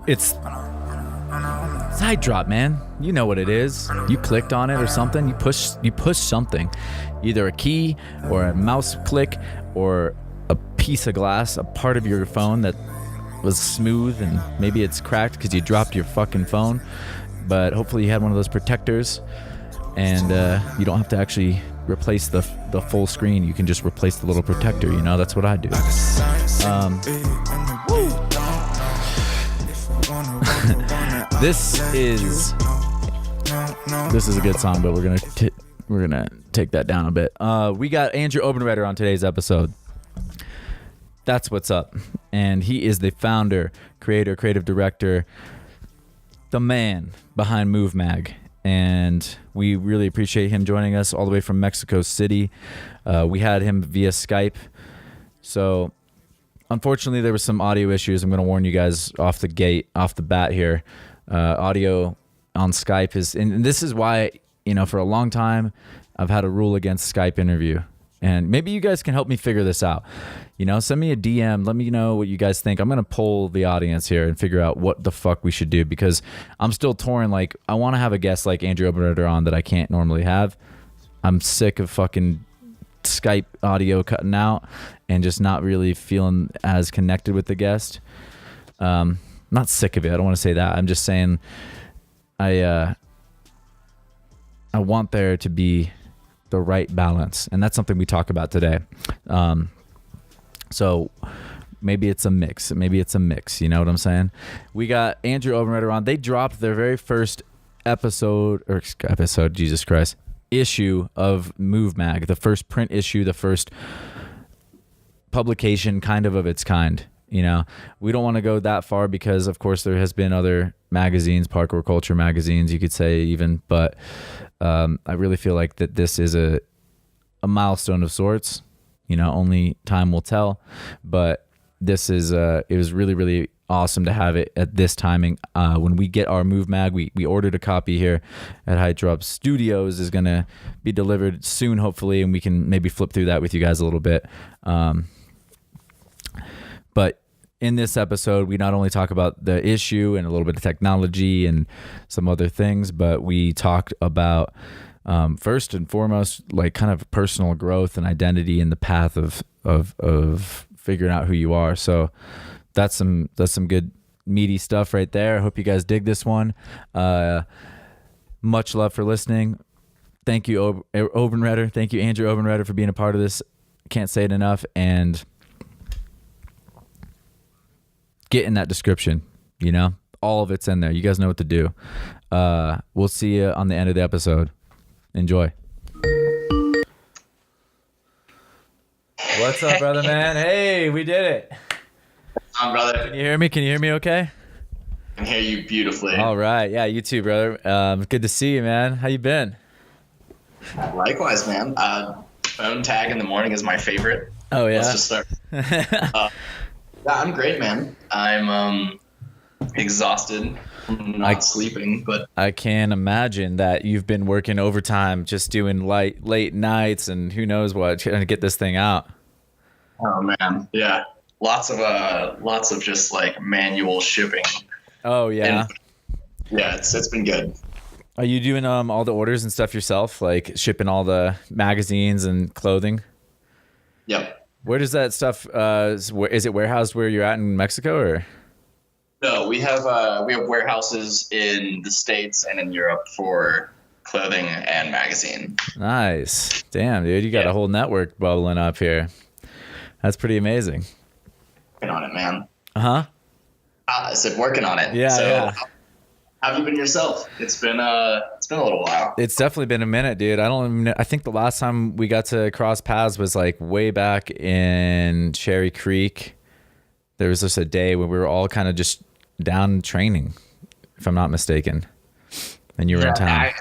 It's HEIGHT drop, man. You know what it is. You clicked on it or something. You push something, either a key or a mouse click or a piece of glass, a part of your phone that was smooth, and maybe it's cracked because you dropped your fucking phone. But hopefully you had one of those protectors, and you don't have to actually replace the full screen. You can just replace the little protector. You know, that's what I do. This is a good song, but we're gonna take that down a bit. We got Andrew Obenreder on today's episode. That's what's up, and he is the founder, creator, creative director, the man behind MUVMAG, and we really appreciate him joining us all the way from Mexico City. We had him via Skype, so unfortunately there was some audio issues. I'm going to warn you guys off the bat here. Audio on Skype is, and this is why, you know, for a long time I've had a rule against Skype interview, and maybe you guys can help me figure this out. You know, send me a DM. Let me know what you guys think. I'm going to poll the audience here and figure out what the fuck we should do, because I'm still torn. Like, I want to have a guest like Andrew Obenreder on that I can't normally have. I'm sick of fucking Skype audio cutting out and just not really feeling as connected with the guest. Not sick of it. I don't want to say that. I'm just saying I want there to be the right balance, and that's something we talk about today. So maybe it's a mix. You know what I'm saying? We got Andrew Obenreder on. They dropped their very first Jesus Christ, issue of MUVMAG, the first print issue, the first publication kind of its kind. You know, we don't want to go that far because, of course, there has been other magazines, parkour culture magazines, you could say even, but I really feel like that this is a milestone of sorts. You know, only time will tell, but this is it was really, really awesome to have it at this timing. When we get our MUVMAG, we ordered a copy here at HEIGHT Drop Studios, is going to be delivered soon, hopefully, and we can maybe flip through that with you guys a little bit. But in this episode, we not only talk about the issue and a little bit of technology and some other things, but we talked about first and foremost, like kind of personal growth and identity in the path of figuring out who you are. So that's some good meaty stuff right there. I hope you guys dig this one. Much love for listening. Thank you, Obenreder. Thank you, Andrew Obenreder, for being a part of this. Can't say it enough. And get in that description, you know, all of it's in there. You guys know what to do. We'll see you on the end of the episode. Enjoy. What's up, brother, man? Hey, we did it. What's on, brother? Can you hear me? Can you hear me okay? I can hear you beautifully. All right. Yeah, you too, brother. Good to see you, man. How you been? Likewise, man. Phone tag in the morning is my favorite. Oh, yeah? Let's just start. Yeah, I'm great, man. I'm exhausted from not sleeping, but I can imagine that you've been working overtime, just doing late nights and who knows what, trying to get this thing out. Oh man, yeah, lots of just like manual shipping. Oh yeah, and, yeah, it's been good. Are you doing all the orders and stuff yourself, like shipping all the magazines and clothing? Yep. Where does that stuff? Is it warehoused where you're at in Mexico, or? No, we have warehouses in the States and in Europe for clothing and magazine. Nice, damn, dude, you got a whole network bubbling up here. That's pretty amazing. Working on it, man. I said working on it. Yeah, so, yeah. How have you been yourself? It's been a little while. It's definitely been a minute, dude. I think the last time we got to cross paths was like way back in Cherry Creek. There was just a day when we were all kind of just down training, if I'm not mistaken. And you were in town. It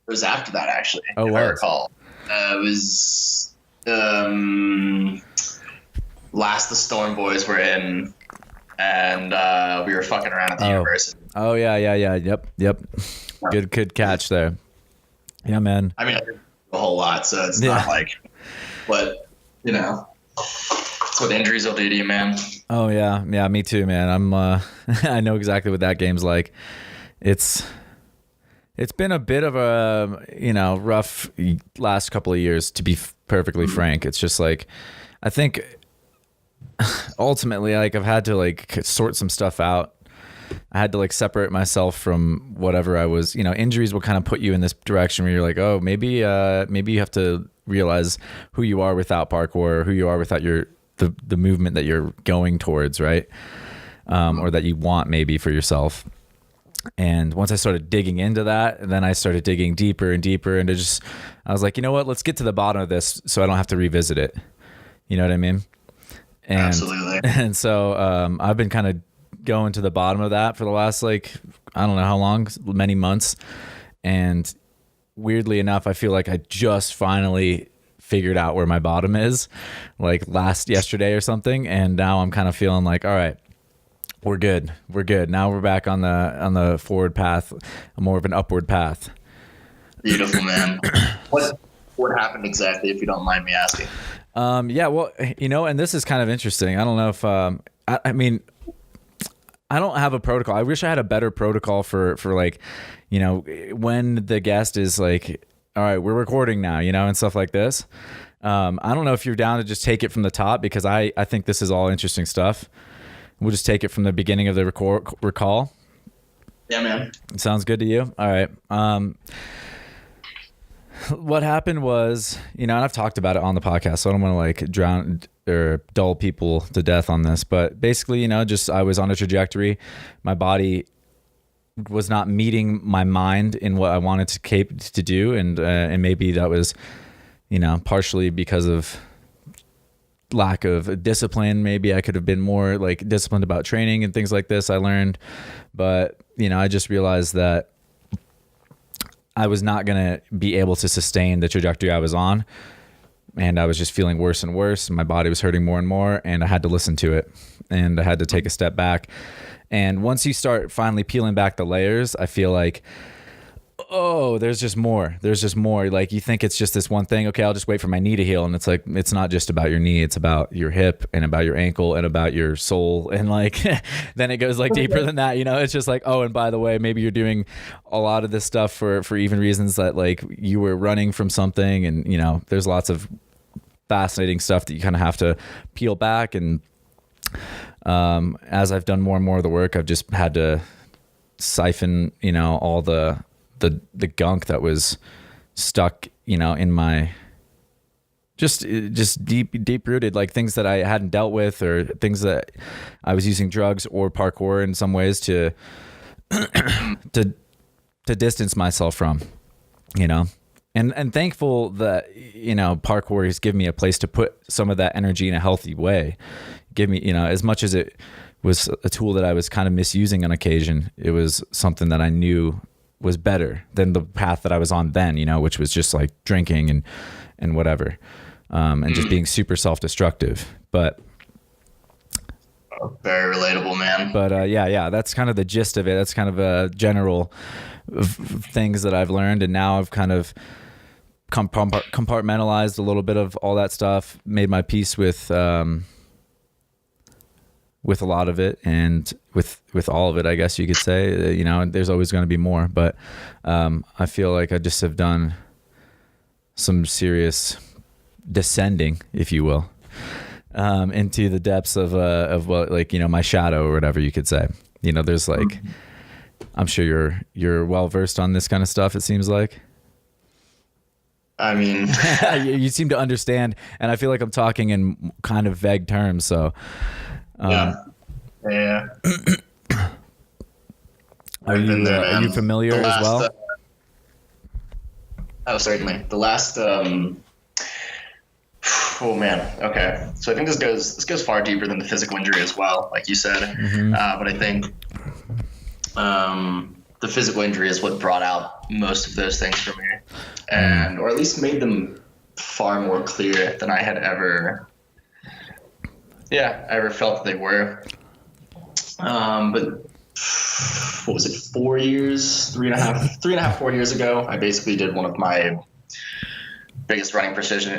was after that, actually. Oh, if what? I recall. It was last the Storm Boys were in, and we were fucking around at the university. Oh yeah. Yep. Good catch there. Yeah, man. I mean, I did a whole lot, so it's not like, but you know. That's what injuries will do to you, man. Oh yeah, me too, man. I'm I know exactly what that game's like. It's been a bit of a rough last couple of years, to be perfectly frank. It's just like, I think ultimately, like, I've had to like sort some stuff out. I had to like separate myself from whatever I was. Injuries will kind of put you in this direction where you're like, oh, maybe you have to realize who you are without parkour, or who you are without the movement that you're going towards, right? Or that you want maybe for yourself. And once I started digging into that, and then I started digging deeper and deeper into I was like, you know what? Let's get to the bottom of this so I don't have to revisit it. You know what I mean? And, absolutely. And so I've been kind of going to the bottom of that for the last, like, I don't know how long, many months. And weirdly enough, I feel like I just finally figured out where my bottom is, like yesterday or something. And now I'm kind of feeling like, all right, we're good. Now we're back on the forward path, more of an upward path. Beautiful, man. What happened exactly, if you don't mind me asking? Yeah, well, and this is kind of interesting. I don't know if I mean, I don't have a protocol. I wish I had a better protocol for like, when the guest is like, all right, we're recording now, and stuff like this. I don't know if you're down to just take it from the top, because I think this is all interesting stuff. We'll just take it from the beginning of the recall. Yeah, man. Sounds good to you? All right. What happened was, and I've talked about it on the podcast, so I don't want to like drown or dull people to death on this, but basically, just I was on a trajectory. My body was not meeting my mind in what I wanted to do, and maybe that was, partially because of lack of discipline. Maybe I could have been more like disciplined about training and things like this, I learned. But I just realized that I was not going to be able to sustain the trajectory I was on, and I was just feeling worse and worse. My body was hurting more and more, and I had to listen to it, and I had to take a step back. And once you start finally peeling back the layers, I feel like, oh, there's just more. Like, you think it's just this one thing. Okay, I'll just wait for my knee to heal. And it's like, it's not just about your knee. It's about your hip and about your ankle and about your soul. And like, then it goes like deeper than that, it's just like, oh, and by the way, maybe you're doing a lot of this stuff for even reasons that like you were running from something. And, there's lots of fascinating stuff that you kind of have to peel back. And as I've done more and more of the work, I've just had to siphon, all the gunk that was stuck, in my just deep rooted, like things that I hadn't dealt with, or things that I was using drugs or parkour in some ways to distance myself from, and thankful that, parkour has given me a place to put some of that energy in a healthy way. Give me, as much as it was a tool that I was kind of misusing on occasion, it was something that I knew was better than the path that I was on then, which was just like drinking and whatever, and just being super self-destructive. But very relatable, man. But yeah, that's kind of the gist of it. That's kind of a general things that I've learned, and now I've kind of compartmentalized a little bit of all that stuff, made my peace with a lot of it, and with all of it, I guess you could say. There's always going to be more, but I feel like I just have done some serious descending, if you will, into the depths of what, like, my shadow or whatever you could say. There's like, I'm sure you're well versed on this kind of stuff, it seems like. I mean, you seem to understand, and I feel like I'm talking in kind of vague terms, so yeah. Are you familiar as well? Oh, certainly. The last oh man, okay. So I think this goes far deeper than the physical injury as well, like you said. But I think the physical injury is what brought out most of those things for me, or at least made them far more clear than I had ever felt that they were. But what was it, 4 years, 3.5, 4 years ago, I basically did one of my biggest running precision,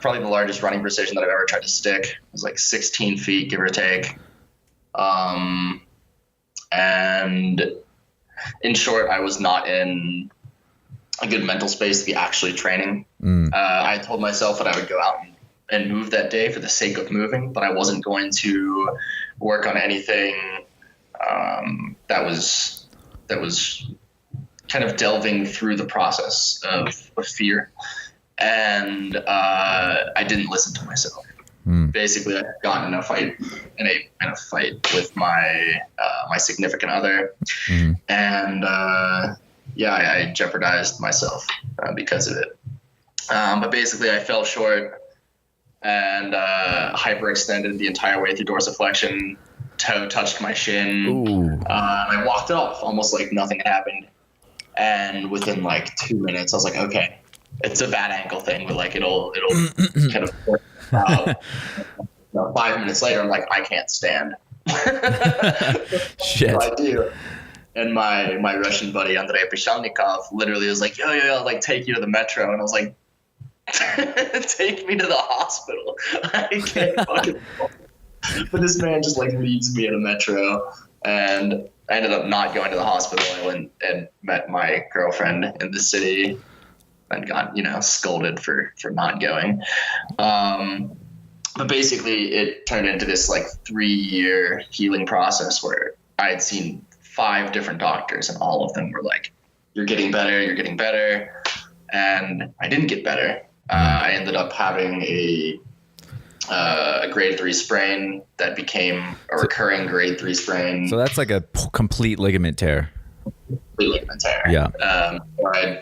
probably the largest running precision that I've ever tried to stick. It was like 16 feet, give or take. And in short, I was not in a good mental space to be actually training. I told myself that I would go out and move that day for the sake of moving, but I wasn't going to work on anything that was kind of delving through the process of fear. And I didn't listen to myself. Basically, I had gotten in a fight with my significant other, and I jeopardized myself because of it. But basically, I fell short and hyperextended the entire way through dorsiflexion. Toe touched my shin. I walked off almost like nothing happened. And within like 2 minutes, I was like, okay, it's a bad ankle thing, but like it'll kind of work out. 5 minutes later, I'm like, I can't stand. Shit. So I do. And my Russian buddy, Andrei Pishalnikov, literally was like, yo, I'll like take you to the metro. And I was like, take me to the hospital. I can't fucking. But this man just like leads me in a metro, and I ended up not going to the hospital. I went and met my girlfriend in the city and got, scolded for not going. But basically it turned into this like 3-year healing process where I had seen 5 different doctors, and all of them were like, you're getting better. And I didn't get better. I ended up having a grade 3 sprain that became a recurring grade 3 sprain. So that's like a complete ligament tear. Yeah.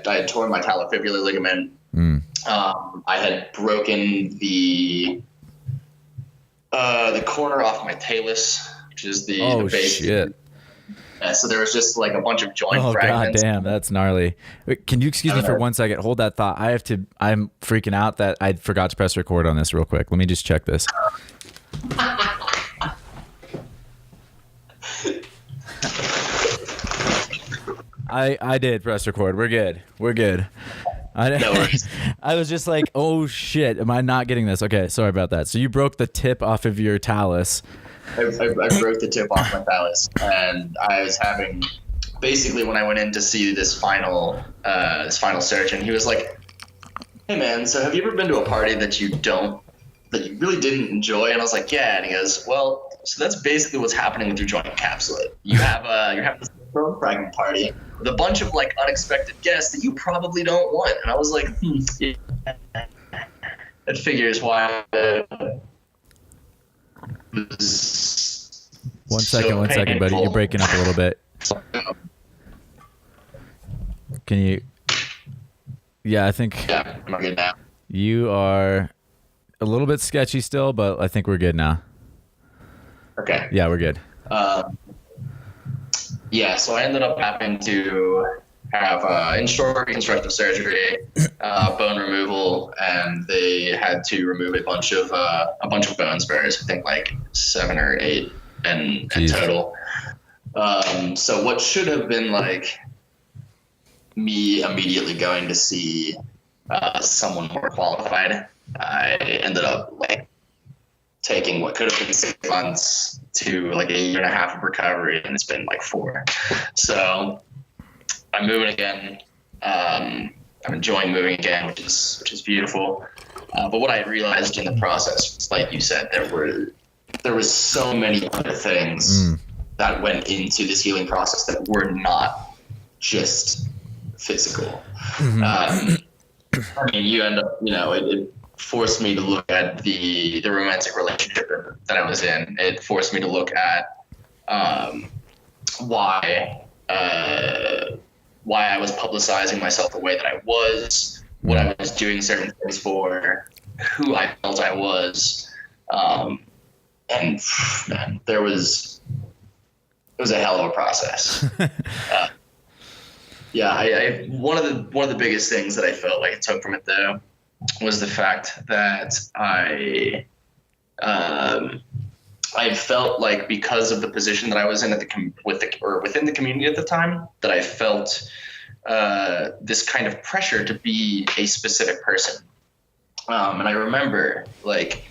I tore my talofibular ligament. I had broken the corner off my talus, which is the base. Shit. Yeah, so there was just like a bunch of joint fragments. Oh, god damn, that's gnarly. Wait, can you excuse me for 1 second? Hold that thought. I'm freaking out that I forgot to press record on this real quick. Let me just check this. I did press record. We're good. No worries. I was just like, oh shit, am I not getting this? Okay, sorry about that. So you broke the tip off of your talus. I broke the tip off my talus, and I was having, basically when I went in to see this final surgeon, he was like, hey man, so have you ever been to a party that you really didn't enjoy? And I was like, yeah. And he goes, well, so that's basically what's happening with your joint capsulate. You're having this bone fragment party with a bunch of like unexpected guests that you probably don't want. And I was like, yeah. That figures why. One second, buddy. You're breaking up a little bit. Can you? Yeah, I think. Yeah, I'm good now. You are a little bit sketchy still, but I think we're good now. Okay. Yeah, we're good. Yeah, so I ended up having to have in short reconstructive surgery, bone removal, and they had to remove a bunch of bone spurs. I think like 7 or 8 in total. So what should have been like me immediately going to see someone more qualified, I ended up like taking what could have been 6 months to like 1.5 years of recovery, and it's been like 4. So I'm moving again. I'm enjoying moving again, which is beautiful. But what I realized in the process was, like you said, there was so many other things that went into this healing process that were not just physical. I mean, you end up, it forced me to look at the romantic relationship that I was in. It forced me to look at why I was publicizing myself the way that I was, what I was doing certain things for, who I felt I was. And man, it was a hell of a process. Yeah, one of the biggest things that I felt like I took from it though was the fact that I felt like, because of the position that I was in within the community at the time, that I felt this kind of pressure to be a specific person. And I remember like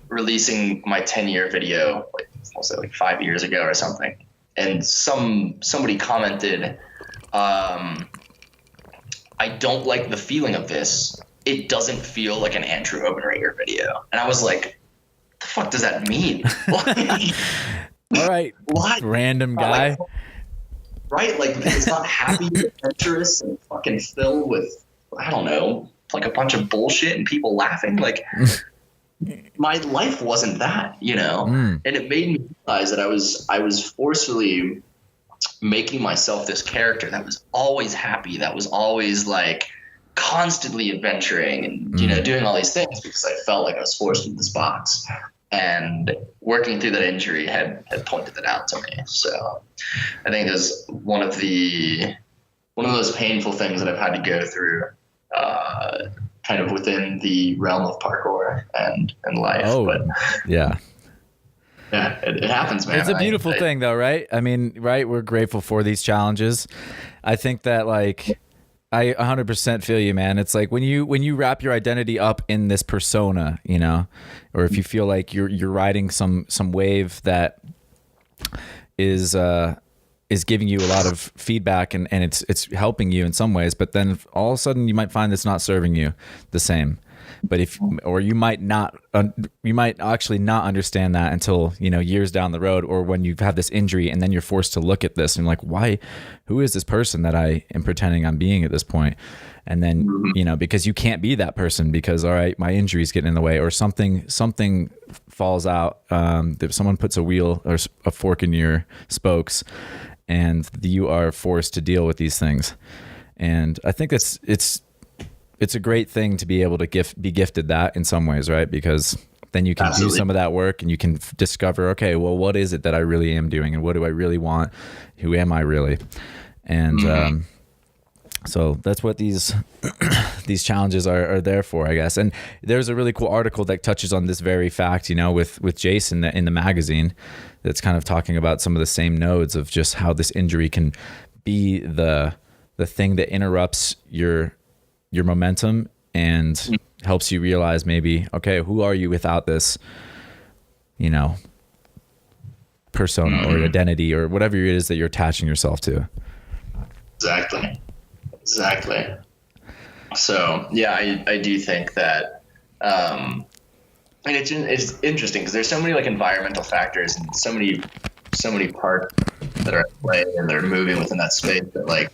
releasing my 10-year video, like I'll say like 5 years ago or something. And somebody commented, I don't like the feeling of this. It doesn't feel like an Andrew Obenreder video. And I was like, what the fuck does that mean? All right, what? Random guy. Like, right? Like, it's not happy, adventurous, and fucking filled with, I don't know, like a bunch of bullshit and people laughing. Like, my life wasn't that, you know? And it made me realize that I was forcefully making myself this character that was always happy, that was always like constantly adventuring and, you know, doing all these things because I felt like I was forced into this box. And working through that injury had pointed that out to me. So I think it was one of those painful things that I've had to go through, kind of within the realm of parkour and life. Oh, but yeah. Yeah, it happens, man. It's a beautiful thing though, right? I mean, right? We're grateful for these challenges. I think that like, I 100% feel you, man. It's like when you wrap your identity up in this persona, you know, or if you feel like you're riding some wave that is giving you a lot of feedback and it's helping you in some ways, but then all of a sudden you might find it's not serving you the same. But you might actually not understand that until, you know, years down the road, or when you've had this injury and then you're forced to look at this and like, who is this person that I am pretending I'm being at this point? And then, you know, because you can't be that person because, all right, my injury's getting in the way, or something falls out. Someone puts a wheel or a fork in your spokes and you are forced to deal with these things. And I think it's a great thing to be able to be gifted that in some ways, right? Because then you can Absolutely. Do some of that work and you can discover, okay, well, what is it that I really am doing and what do I really want? Who am I really? And so that's what these challenges are there for, I guess. And there's a really cool article that touches on this very fact, you know, with Jason in the magazine, that's kind of talking about some of the same nodes of just how this injury can be the thing that interrupts your momentum and helps you realize maybe, okay, who are you without this, you know, persona or identity or whatever it is that you're attaching yourself to. Exactly. So yeah, I do think that, and it's interesting because there's so many like environmental factors and so many parts that are at play and they're moving within that space that like,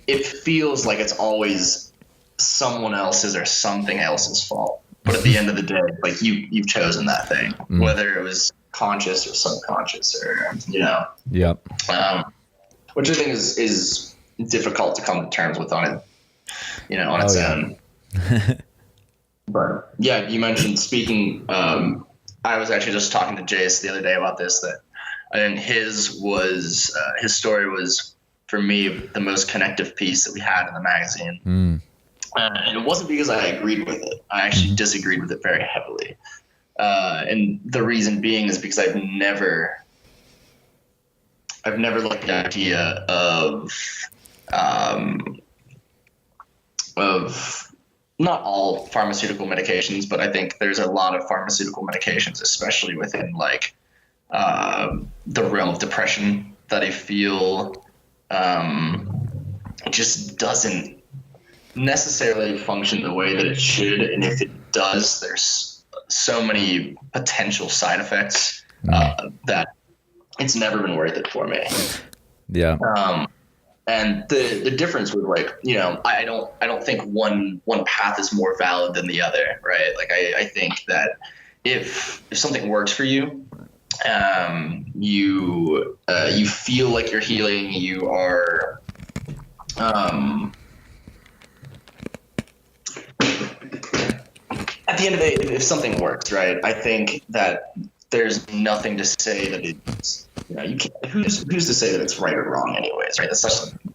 it feels like it's always someone else's or something else's fault. But at the end of the day, like you've chosen that thing, whether it was conscious or subconscious or, you know. Yep. Which I think is difficult to come to terms with on it, you know, on its own. But yeah, you mentioned speaking. I was actually just talking to Jace the other day about this, that I think his story was, for me, the most connective piece that we had in the magazine. And it wasn't because I agreed with it. I actually disagreed with it very heavily. And the reason being is because I've never liked the idea of not all pharmaceutical medications, but I think there's a lot of pharmaceutical medications, especially within like the realm of depression, that I feel just doesn't necessarily function the way that it should. And if it does, there's so many potential side effects that it's never been worth it for me. Yeah. And the difference with, like, you know, I don't think one path is more valid than the other, right? Like I think that if something works for you, you feel like you're healing, you are at the end of the day, if something works, right, I think that there's nothing to say that it's, you know, you can't, who's to say that it's right or wrong anyways, right?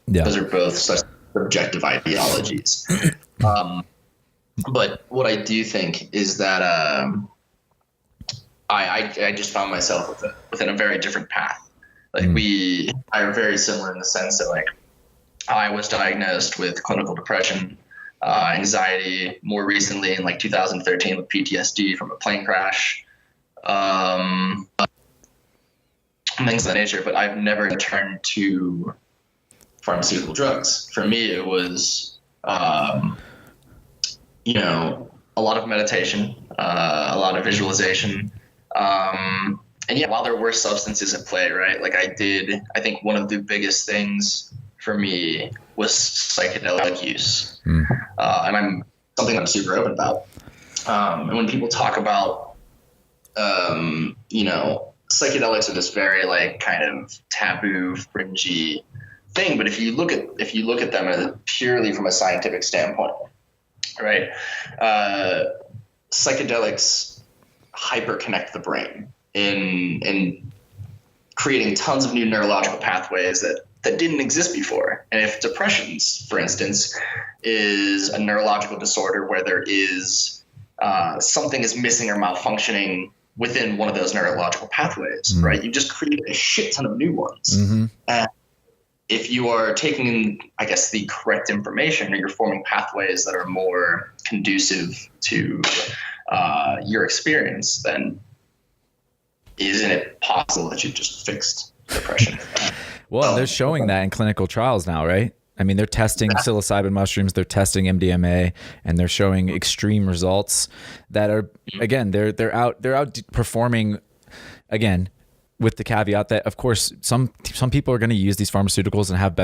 Those are both such subjective ideologies. But what I do think is that I just found myself within a very different path. Like we are very similar in the sense that, like, I was diagnosed with clinical depression, anxiety, more recently in like 2013 with PTSD from a plane crash, things of that nature. But I've never turned to pharmaceutical drugs. For me, it was, you know, a lot of meditation, a lot of visualization. And yeah, while there were substances at play, right? Like I think one of the biggest things for me was psychedelic use. And something I'm super open about. And when people talk about, you know, psychedelics are this very like kind of taboo, fringy thing. But if you look at them purely from a scientific standpoint, right? Psychedelics hyperconnect the brain in creating tons of new neurological pathways that didn't exist before. And if depressions, for instance, is a neurological disorder where there is something is missing or malfunctioning within one of those neurological pathways, right? You just create a shit ton of new ones. And if you are taking, I guess, the correct information, or you're forming pathways that are more conducive to your experience, then isn't it possible that you've just fixed depression? Well, they're showing that in clinical trials now, right? I mean, they're testing psilocybin mushrooms, they're testing MDMA, and they're showing extreme results that are, again, they're outperforming, again, with the caveat that, of course, some people are going to use these pharmaceuticals and have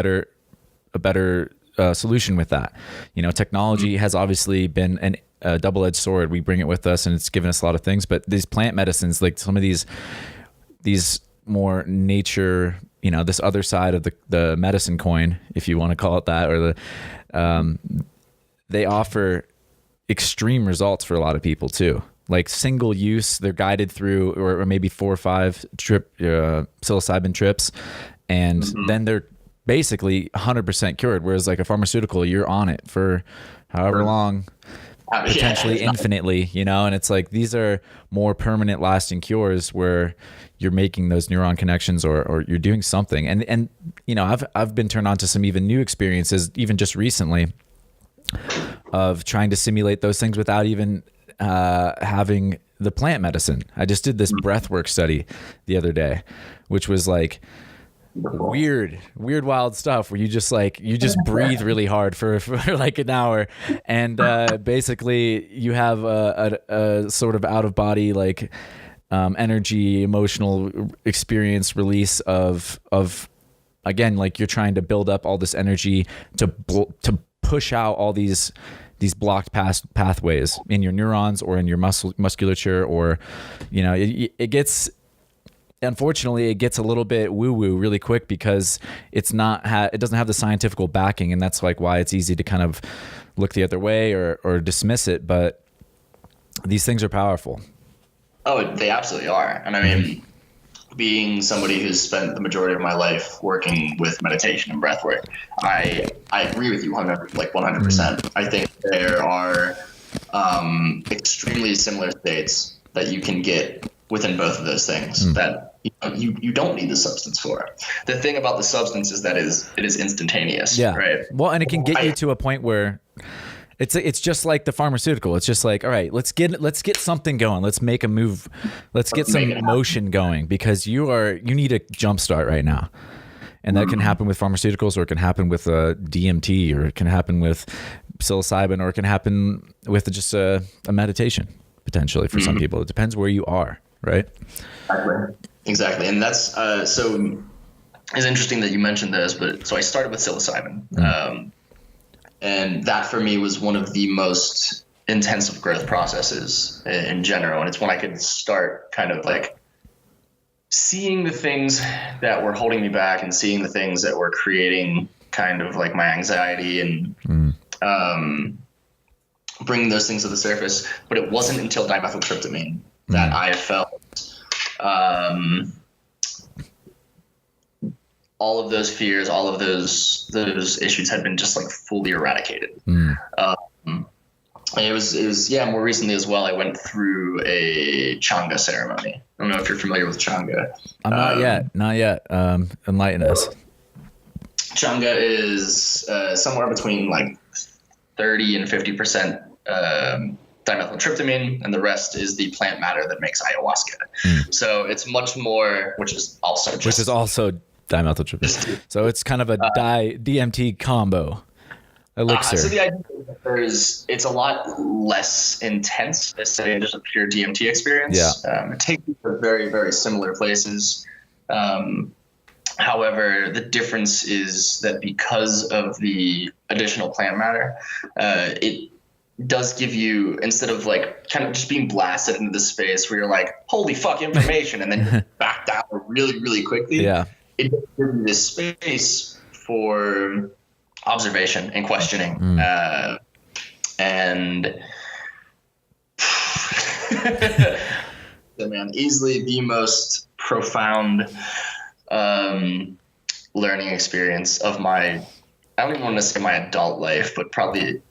a better solution with that. You know, technology has obviously been a double-edged sword. We bring it with us, and it's given us a lot of things. But these plant medicines, like some of these more nature, you know, this other side of the medicine coin, if you want to call it that, or they offer extreme results for a lot of people too. Like single use, they're guided through, or maybe 4 or 5 psilocybin trips, and then they're basically 100% cured. Whereas like a pharmaceutical, you're on it for however long, potentially infinitely, you know. And it's like these are more permanent, lasting cures where you're making those neuron connections, or you're doing something. And you know, I've been turned on to some even new experiences, even just recently, of trying to simulate those things without even having the plant medicine. I just did this breathwork study the other day, which was like weird, wild stuff where you just breathe really hard for like an hour, and basically you have a sort of out of body like energy, emotional experience release of again, like you're trying to build up all this energy to push out all these blocked pathways in your neurons or in your musculature, or, you know, unfortunately it gets a little bit woo-woo really quick because it doesn't have the scientific backing, and that's like why it's easy to kind of look the other way or dismiss it. But these things are powerful. Oh, they absolutely are. And I mean, being somebody who's spent the majority of my life working with meditation and breathwork, I agree with you 100%. I think there are extremely similar states that you can get within both of those things that you don't need the substance for. The thing about the substance is that it is instantaneous. Yeah. Right. Well, and it can get you to a point where it's just like the pharmaceutical. It's just like, all right, let's get something going. Let's make a move. Let's get some motion going, because you need a jump start right now. And that can happen with pharmaceuticals, or it can happen with DMT, or it can happen with psilocybin, or it can happen with just a meditation potentially for some people. It depends where you are, right? Exactly. And that's so it's interesting that you mentioned this, but so I started with psilocybin. And that for me was one of the most intensive growth processes in general. And it's when I could start kind of like seeing the things that were holding me back and seeing the things that were creating kind of like my anxiety and bringing those things to the surface. But it wasn't until dimethyltryptamine that I felt all of those fears, all of those issues had been just like fully eradicated. It was more recently as well. I went through a Changa ceremony. I don't know if you're familiar with Changa. I'm not yet. Enlighten us. Changa is somewhere between like 30 and 50% dimethyltryptamine, and the rest is the plant matter that makes ayahuasca. So it's much more, which is also dimethyltryptamine. So it's kind of a DMT combo elixir. So the idea is it's a lot less intense as say just a pure DMT experience. Yeah. It takes you to very, very similar places. However, the difference is that because of the additional plant matter, it does give you, instead of like kind of just being blasted into the space where you're like, holy fuck, information, and then you back down really, really quickly. Yeah. It gives you this space for observation and questioning. And man, easily the most profound learning experience of my, I don't even want to say my adult life, but probably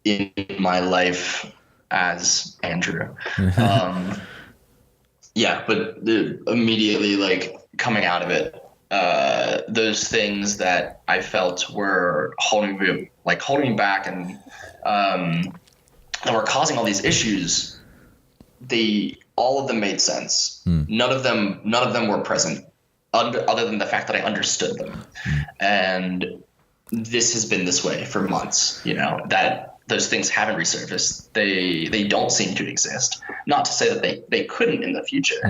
in my life as Andrew. Yeah, but immediately like coming out of it, those things that I felt were holding me back and were causing all these issues, all of them made sense. None of them were present other than the fact that I understood them. And this has been this way for months, that those things haven't resurfaced. They don't seem to exist. Not to say that they couldn't in the future,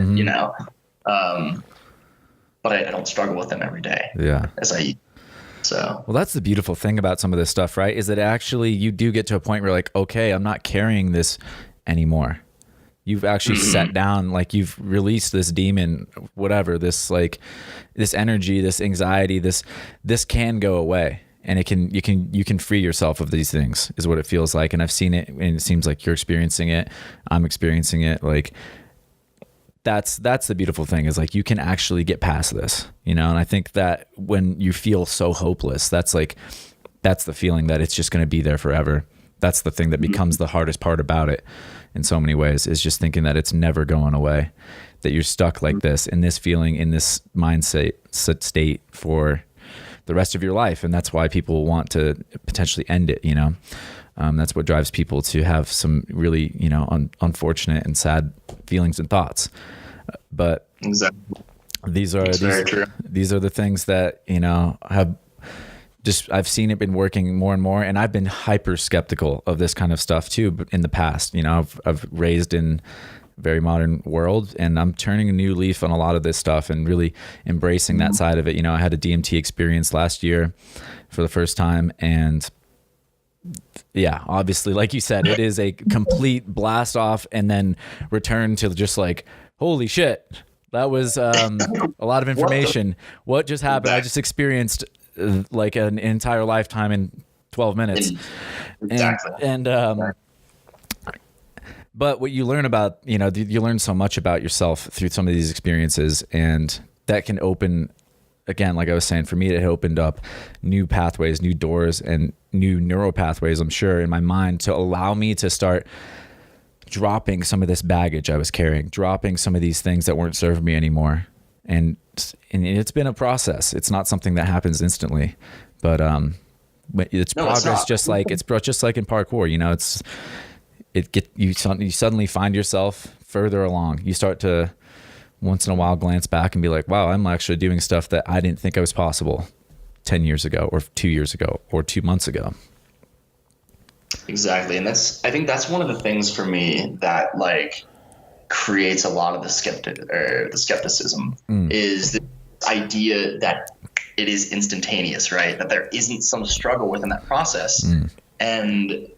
but I don't struggle with them every day. Yeah. As I eat. So. Well, that's the beautiful thing about some of this stuff, right? Is that actually you do get to a point where you're like, okay, I'm not carrying this anymore. You've actually sat down, like you've released this demon, whatever, this energy, this anxiety, this can go away. And you can free yourself of these things is what it feels like. And I've seen it, and it seems like you're experiencing it. I'm experiencing it. Like that's the beautiful thing is like, you can actually get past this, and I think that when you feel so hopeless, that's the feeling that it's just going to be there forever. That's the thing that becomes the hardest part about it in so many ways, is just thinking that it's never going away, that you're stuck like this in this feeling, in this mindset state for the rest of your life. And that's why people want to potentially end it. That's what drives people to have some really, unfortunate and sad feelings and thoughts. But exactly. These are the things that, I've seen it been working more and more, and I've been hyper skeptical of this kind of stuff too. But in the past, I've raised in a very modern world, and I'm turning a new leaf on a lot of this stuff and really embracing that side of it. I had a DMT experience last year for the first time, and yeah, obviously, like you said, it is a complete blast off and then return to just like, holy shit, that was a lot of information. What just happened? I just experienced like an entire lifetime in 12 minutes. Exactly. And but what you learn about, you learn so much about yourself through some of these experiences, and that can open, again, like I was saying, for me, it opened up new pathways, new doors, and new neural pathways, I'm sure, in my mind, to allow me to start dropping some of this baggage I was carrying, dropping some of these things that weren't serving me anymore. And it's been a process. It's not something that happens instantly, but it's progress. Just like in parkour, you suddenly find yourself further along. You start to once in a while glance back and be like, wow, I'm actually doing stuff that I didn't think was possible 10 years ago or 2 years ago or 2 months ago. Exactly. And I think that's one of the things for me that like creates a lot of the skepticism is the idea that it is instantaneous, right? That there isn't some struggle within that process. And,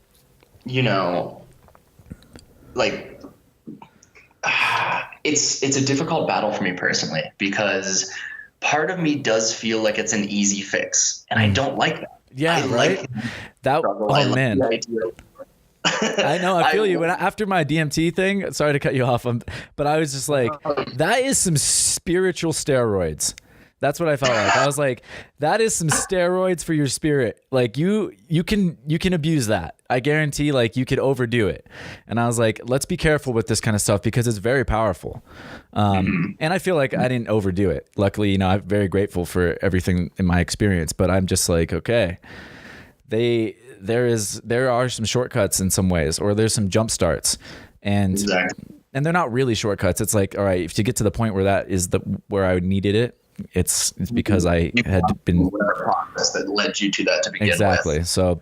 like it's a difficult battle for me personally, because part of me does feel like it's an easy fix, and I don't like that. Yeah, right. Man. I know. I feel you. After my DMT thing, sorry to cut you off, but I was just like, that is some spiritual steroids. That's what I felt like. I was like, that is some steroids for your spirit. Like you can abuse that. I guarantee like you could overdo it. And I was like, let's be careful with this kind of stuff because it's very powerful. And I feel like I didn't overdo it. Luckily, you know, I'm very grateful for everything in my experience, but I'm just like, okay, there are some shortcuts in some ways, or there's some jump starts, and and they're not really shortcuts. It's like, all right, if you get to the point where that is where I needed it, it's because I had been process that led you to that to begin with. So,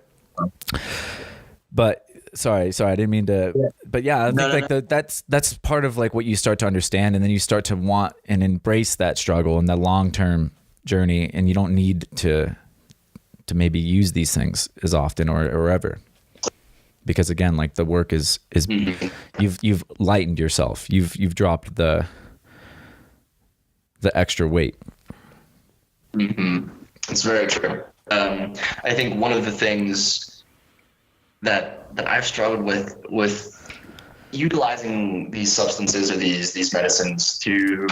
but sorry, I didn't mean to. Yeah. But yeah, I think that's part of like what you start to understand, and then you start to want and embrace that struggle and that long-term journey, and you don't need to maybe use these things as often or ever, because again, like the work is you've lightened yourself, you've dropped the extra weight. It's very true. I think one of the things that I've struggled with utilizing these substances or these medicines to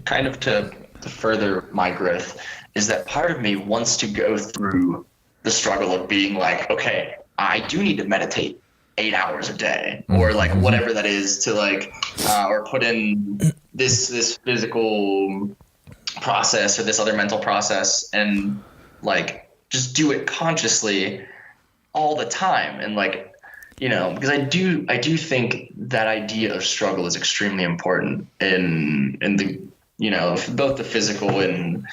kind of to further my growth is that part of me wants to go through the struggle of being like, okay, I do need to meditate 8 hours a day, or like whatever that is, to like or put in this physical process or this other mental process, and like just do it consciously all the time. And like, you know, because I do think that idea of struggle is extremely important in the, you know, both the physical and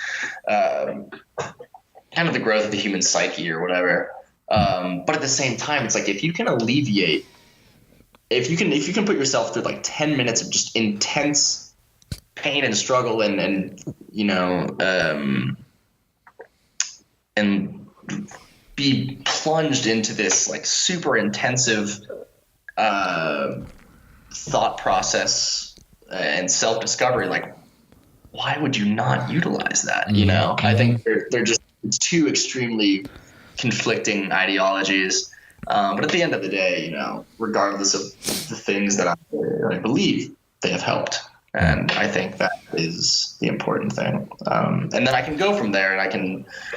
kind of the growth of the human psyche or whatever. But at the same time, it's like if you can alleviate, if you can put yourself through like 10 minutes of just intense pain and struggle and you know, and be plunged into this like super intensive thought process and self-discovery, like why would you not utilize that? You know, I think they're just two extremely conflicting ideologies. But at the end of the day, you know, regardless of the things that I believe, they have helped. And I think that is the important thing. And then I can go from there, and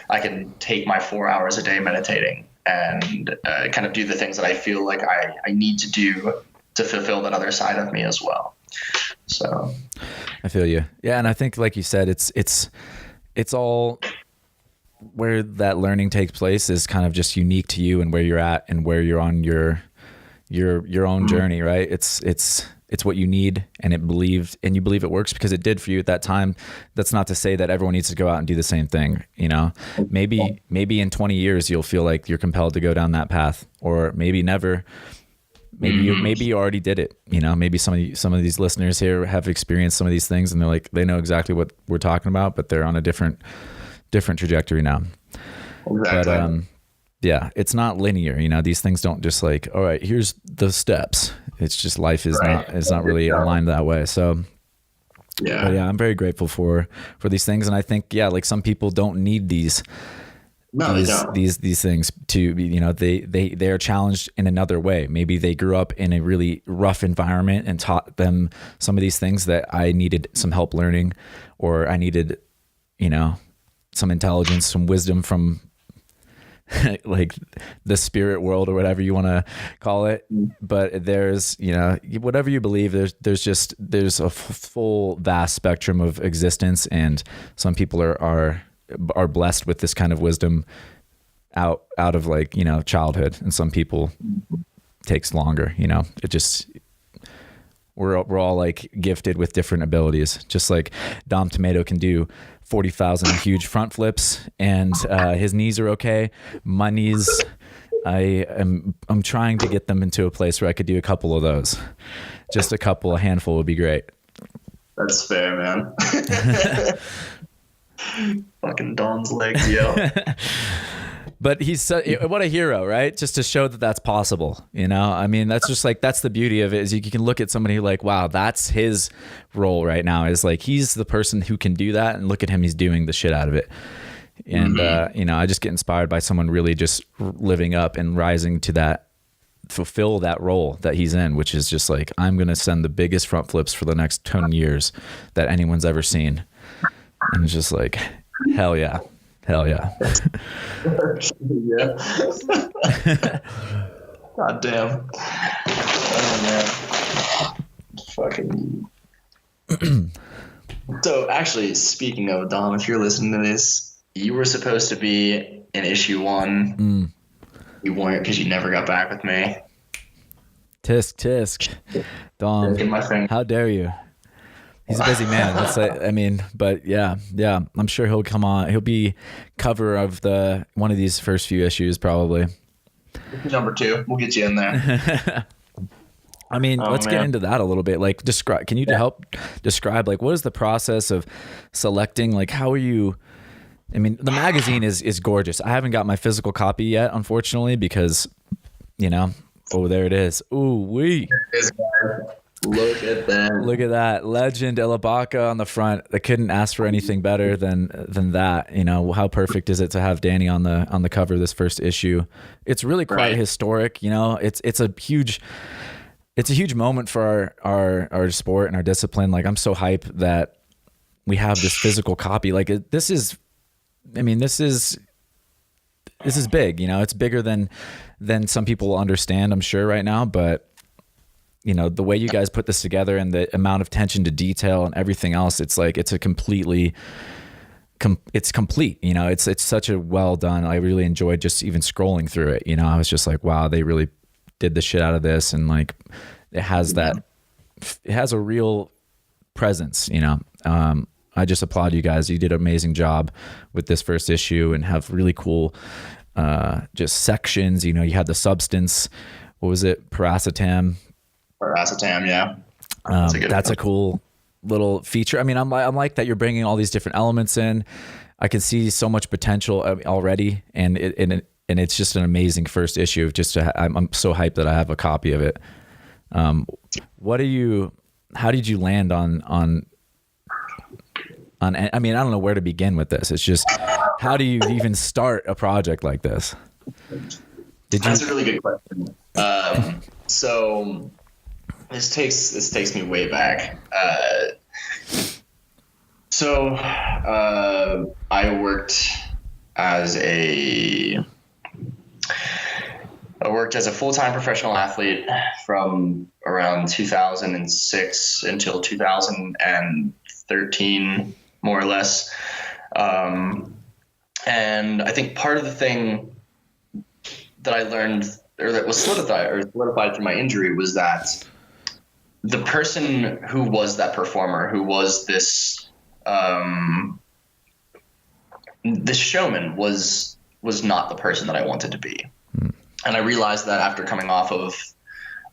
I can take my 4 hours a day meditating and kind of do the things that I feel like I need to do to fulfill that other side of me as well. So I feel you. Yeah. And I think, like you said, it's all where that learning takes place is kind of just unique to you and where you're at and where you're on your own journey, right? It's what you need, and you believe it works because it did for you at that time. That's not to say that everyone needs to go out and do the same thing. You know, maybe in 20 years, you'll feel like you're compelled to go down that path, or maybe never. Maybe you already did it. You know, maybe some of these listeners here have experienced some of these things, and they're like, they know exactly what we're talking about, but they're on a different trajectory now. Exactly. But yeah, it's not linear. You know, these things don't just like, all right, here's the steps. It's just life is not really aligned that way. So yeah, but yeah, I'm very grateful for these things, and I think like some people don't need these. No, these things to, you know, they are challenged in another way. Maybe they grew up in a really rough environment and taught them some of these things that I needed some help learning, or I needed, you know, some intelligence, some wisdom from like the spirit world or whatever you want to call it. But there's, you know, whatever you believe, there's a full vast spectrum of existence, and some people are blessed with this kind of wisdom out of like, you know, childhood, and some people takes longer. You know, it just, we're all like gifted with different abilities. Just like Dom Tomato can do 40,000 huge front flips, and his knees are okay. My knees, I'm trying to get them into a place where I could do a couple of those. Just a handful would be great. That's fair, man. Fucking Don's legs, yo. But he's what a hero, right? Just to show that that's possible, you know? I mean, that's just like, that's the beauty of it, is you can look at somebody like, wow, that's his role right now, is like, he's the person who can do that, and look at him, he's doing the shit out of it. And, you know, I just get inspired by someone really just living up and rising to that, fulfill that role that he's in, which is just like, I'm going to send the biggest front flips for the next 10 years that anyone's ever seen. And it's just like, hell yeah. Yeah. God damn. Oh man. Fucking. So actually, speaking of Dom, if you're listening to this, you were supposed to be in issue 1. You weren't because you never got back with me. Tisk. Dom, how dare you? He's a busy man. But yeah, I'm sure he'll come on. He'll be cover of one of these first few issues probably. Number 2, we'll get you in there. I mean, let's get into that a little bit. Like, can you help describe, like, what is the process of selecting? Like, how are you? I mean, the magazine is gorgeous. I haven't got my physical copy yet, unfortunately, because, oh, there it is. Ooh, wee. Look at that. Look at that. Legend Ilabaka on the front. I couldn't ask for anything better than that. How perfect is it to have Danny on the cover of this first issue? It's really quite historic. It's a huge moment for our sport and our discipline. Like, I'm so hyped that we have this physical copy. Like, this is big. It's bigger than some people will understand, I'm sure, right now. But the way you guys put this together and the amount of attention to detail and everything else, it's like it's complete. It's such a well done. I really enjoyed just even scrolling through it. I was just like, wow, they really did the shit out of this, and like it has a real presence. I just applaud you guys. You did an amazing job with this first issue and have really cool just sections. You had the substance. What was it? Paracetam, yeah. That's a cool little feature. I mean, I'm like that you're bringing all these different elements in. I can see so much potential already, and it's just an amazing first issue. I'm so hyped that I have a copy of it. How did you land on? I mean, I don't know where to begin with this. It's just, how do you even start a project like this? That's a really good question. So this takes me way back. I worked as a full-time professional athlete from around 2006 until 2013, more or less. And I think part of the thing that I learned, or that was solidified through my injury, was that the person who was that performer, who was this showman, was not the person that I wanted to be. And I realized that after coming off of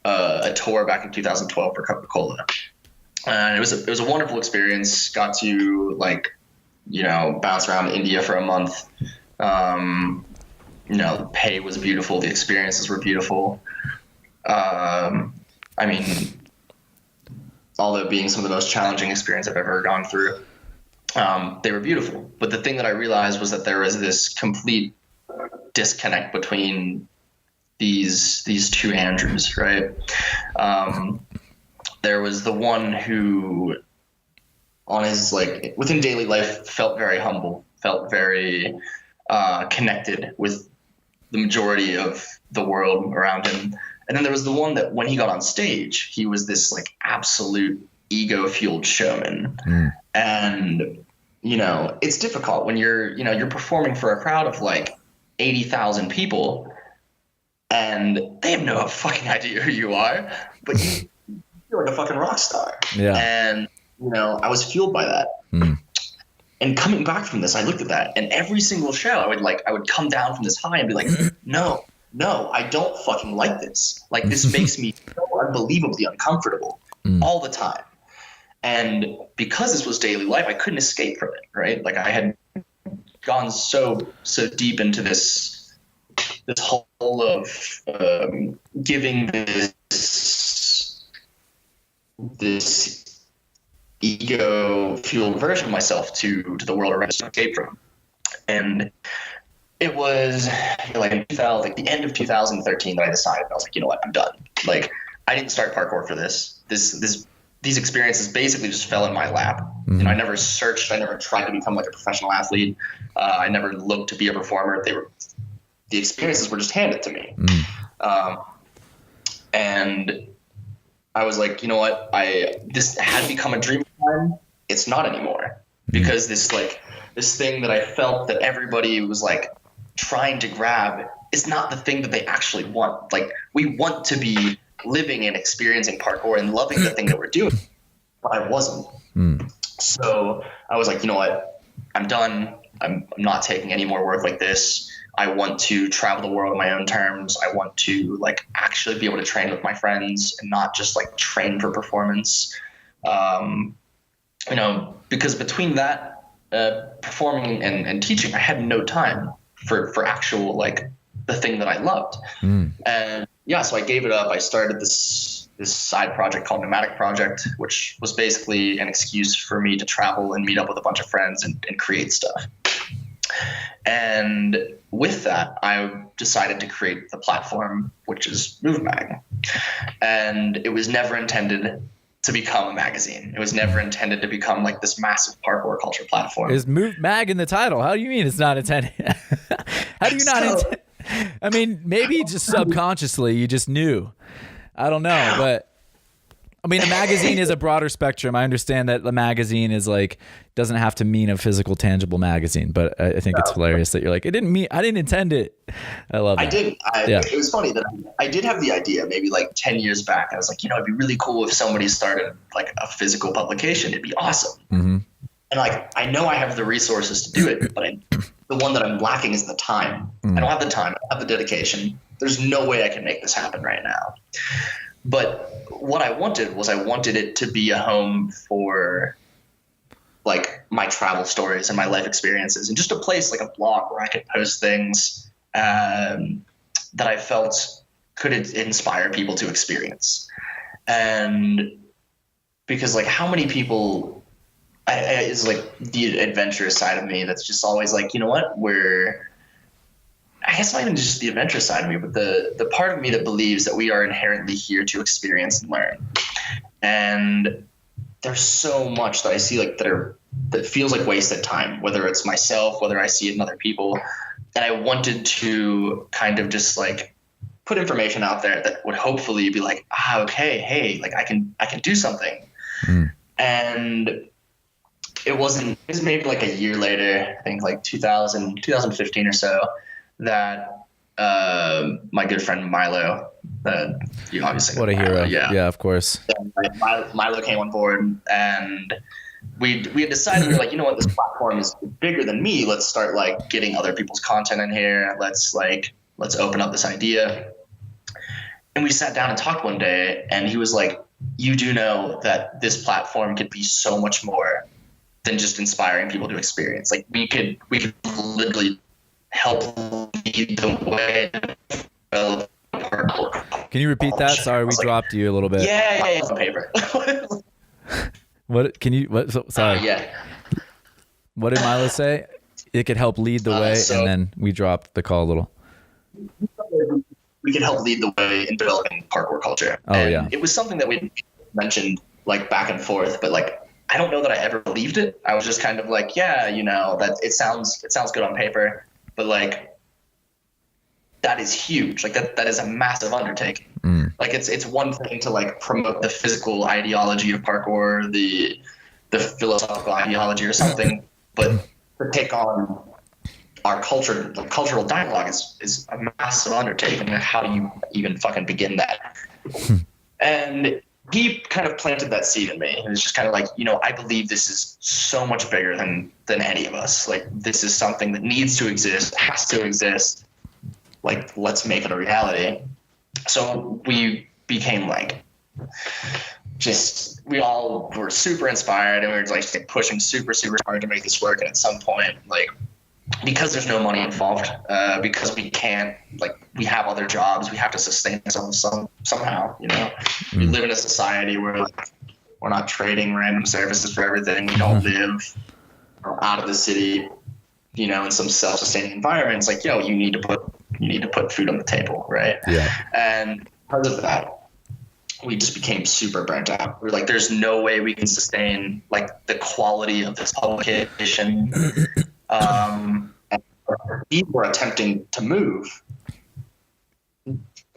a tour back in 2012 for Coca-Cola. And it was a wonderful experience. Got to bounce around India for a month. The pay was beautiful. The experiences were beautiful. I mean, although being some of the most challenging experience I've ever gone through, they were beautiful. But the thing that I realized was that there was this complete disconnect between these two Andrews, right? There was the one who, on his within daily life, felt very humble, felt very connected with the majority of the world around him. And then there was the one that when he got on stage, he was this absolute ego-fueled showman. And it's difficult when you're performing for a crowd of 80,000 people, and they have no fucking idea who you are, but you're like a fucking rock star. Yeah. And I was fueled by that. And coming back from this, I looked at that, and every single show I would come down from this high and be like, no, I don't fucking like this. This makes me so unbelievably uncomfortable all the time. And because this was daily life, I couldn't escape from it, right? I had gone so deep into this whole of giving this ego-fueled version of myself to the world around me to escape from. And it was the end of 2013 that I decided, I was like, you know what, I'm done. I didn't start parkour for this. This these experiences basically just fell in my lap. Mm-hmm. You know, I never searched. I never tried to become like a professional athlete. I never looked to be a performer. The experiences were just handed to me. And I was like, you know what? This had become a dream of mine. It's not anymore, because this thing that I felt that everybody was like trying to grab is not the thing that they actually want. Like, we want to be living and experiencing parkour and loving the thing that we're doing, but I wasn't. So I was like, you know what? I'm done. I'm not taking any more work like this. I want to travel the world on my own terms. I want to like actually be able to train with my friends and not just like train for performance. You know, because between that, performing and teaching, I had no time for actual like the thing that I loved. And yeah, so I gave it up. I started this side project called Nomadic Project, which was basically an excuse for me to travel and meet up with a bunch of friends and create stuff. And with that, I decided to create the platform, which is MUVMAG. And it was never intended to become a magazine. It was never intended to become like this massive parkour culture platform. Is MUVMAG in the title? How do you mean it's not intended? How do you not intend? I mean, maybe just subconsciously you just knew. I don't know, but I mean, a magazine is a broader spectrum. I understand that the magazine is like, doesn't have to mean a physical, tangible magazine, but I think it's hilarious that you're like, I didn't intend it. I love it. I didn't. It was funny that I did have the idea maybe like 10 years back. I was like, you know, it'd be really cool if somebody started like a physical publication. It'd be awesome. And like, I know I have the resources to do it, but the one that I'm lacking is the time. I don't have the time. I don't have the dedication. There's no way I can make this happen right now. But what I wanted it to be a home for like my travel stories and my life experiences, and just a place like a blog where I could post things that I felt could inspire people to experience. And because like how many people is like the adventurous side of me that's just always like, you know what, I guess not even just the adventurous side of me, but the part of me that believes that we are inherently here to experience and learn. And there's so much that I see like that feels like wasted time, whether it's myself, whether I see it in other people. And I wanted to kind of just like put information out there that would hopefully be like, okay, hey, like I can do something. And it was maybe like a year later, I think like 2015 or so, that my good friend Milo, you obviously what a Milo, hero. Yeah, of course. Milo came on board, and we had decided, we were like, you know what, this platform is bigger than me. Let's start like getting other people's content in here. Let's open up this idea. And we sat down and talked one day, and he was like, you do know that this platform could be so much more than just inspiring people to experience. Like we could literally help lead the way. Can you repeat that? Sorry, we dropped you a little bit. Yeah, on paper. What can you? What? Sorry. Yeah. What did Milo say? It could help lead the way, and then we dropped the call a little. We can help lead the way in developing parkour culture. And it was something that we mentioned like back and forth, but like I don't know that I ever believed it. I was just kind of like, yeah, you know, that it sounds good on paper, but like that is huge. Like that is a massive undertaking. Like it's one thing to like promote the physical ideology of parkour, the philosophical ideology or something, but to take on our culture, the cultural dialogue is a massive undertaking. How do you even fucking begin that? And he kind of planted that seed in me. It was just kind of like, you know, I believe this is so much bigger than any of us. Like this is something that needs to exist, has to exist. Like, let's make it a reality. So we became like, we all were super inspired, and we were like pushing super, super hard to make this work. And at some point, like, because there's no money involved, because we can't, like, we have other jobs, we have to sustain ourselves somehow, you know. We live in a society where like, we're not trading random services for everything. We don't live out of the city, you know, in some self-sustaining environment. It's like, yo, you need to put food on the table, right? Yeah. And because of that, we just became super burnt out. We were like, there's no way we can sustain like the quality of this publication. And we were attempting to move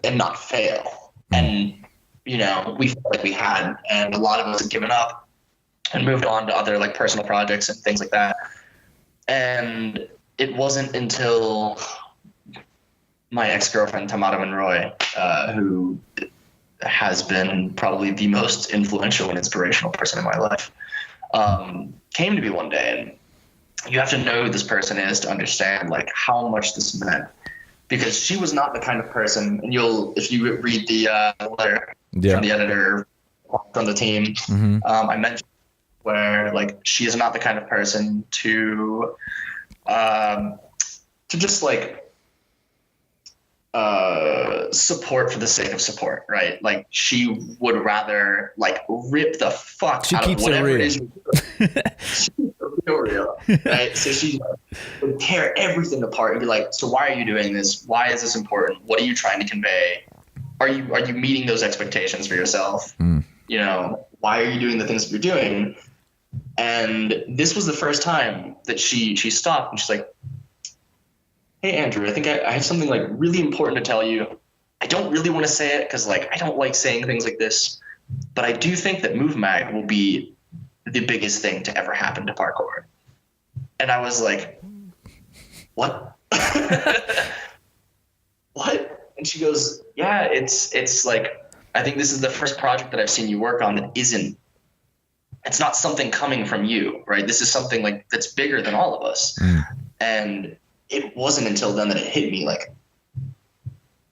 and not fail. And, you know, we felt like we had, and a lot of us had given up and moved on to other like personal projects and things like that. And it wasn't until my ex-girlfriend, Tamara Monroy, who has been probably the most influential and inspirational person in my life, came to me one day. And you have to know who this person is to understand like how much this meant, because she was not the kind of person, and if you read the letter from the editor, from the team, I mentioned where like she is not the kind of person to just like support for the sake of support, right? Like she would rather like rip the fuck out of whatever it is. She keeps it real, right? So she would tear everything apart and be like, so why are you doing this? Why is this important? What are you trying to convey? Are you meeting those expectations for yourself? You know, why are you doing the things that you're doing? And this was the first time that she stopped and she's like, hey, Andrew, I think I have something like really important to tell you. I don't really want to say it because like I don't like saying things like this, but I do think that MUVMAG will be the biggest thing to ever happen to parkour. And I was like, what? What? And she goes, yeah, it's like, I think this is the first project that I've seen you work on that it's not something coming from you, right? This is something like that's bigger than all of us. And it wasn't until then that it hit me, like,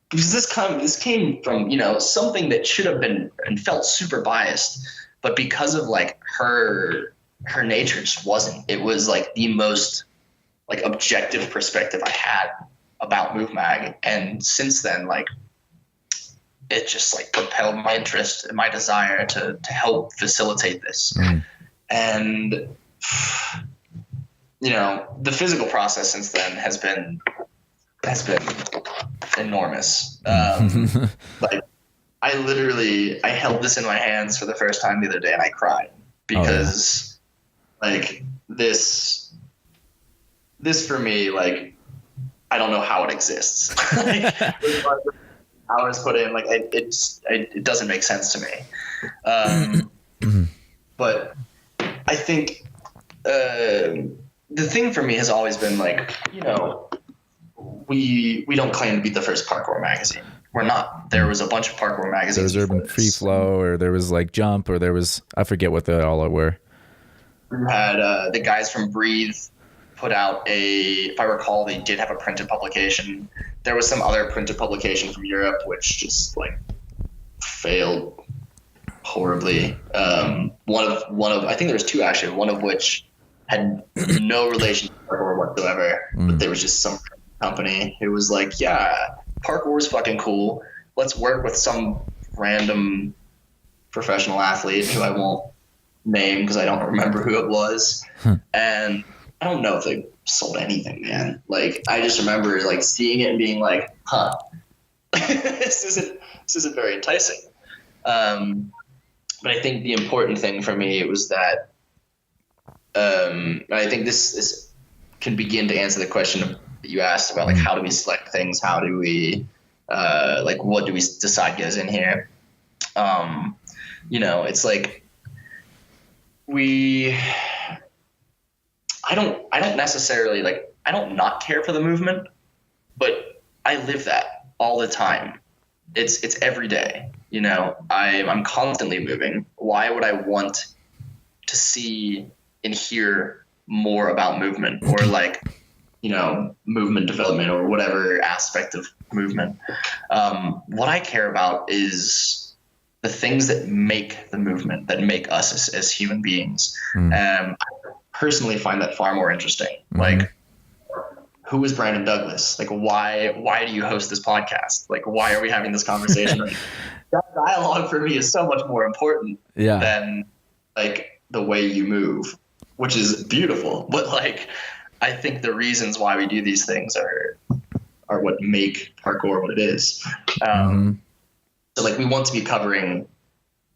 because this came from, you know, something that should have been and felt super biased, but because of like her nature just wasn't. It was like the most like objective perspective I had about MUVMAG, and since then, like, it just like propelled my interest and my desire to help facilitate this. And you know, the physical process since then has been enormous. Like I held this in my hands for the first time the other day and I cried because like this for me, like, I don't know how it exists. Like, hours put in, like it doesn't make sense to me. But I think the thing for me has always been like, you know, we don't claim to be the first parkour magazine. We're not. There was a bunch of parkour magazines. There was Urban Free Flow, or there was like Jump, or there was, I forget what they all were. We had the guys from Breathe put out if I recall, they did have a printed publication. There was some other printed publication from Europe which just like failed horribly. One of I think there was two actually. One of which had no relation to parkour whatsoever, but there was just some company who was like, yeah, parkour is fucking cool. Let's work with some random professional athlete who I won't name because I don't remember who it was. And I don't know if they sold anything, man. Like, I just remember like seeing it and being like, huh, this isn't very enticing. But I think the important thing for me was that I think this can begin to answer the question that you asked about, like, how do we select things? How do we like, what do we decide goes in here? You know, it's like I don't necessarily, like, I don't not care for the movement, but I live that all the time. It's every day, you know. I'm constantly moving. Why would I want to see and hear more about movement, or like, you know, movement development or whatever aspect of movement? What I care about is the things that make the movement, that make us as human beings. I personally find that far more interesting. Like, who is Brandon Douglas? Like, why do you host this podcast? Like, why are we having this conversation? Like, that dialogue for me is so much more important than like the way you move, which is beautiful. But like, I think the reasons why we do these things are what make parkour what it is. So like, we want to be covering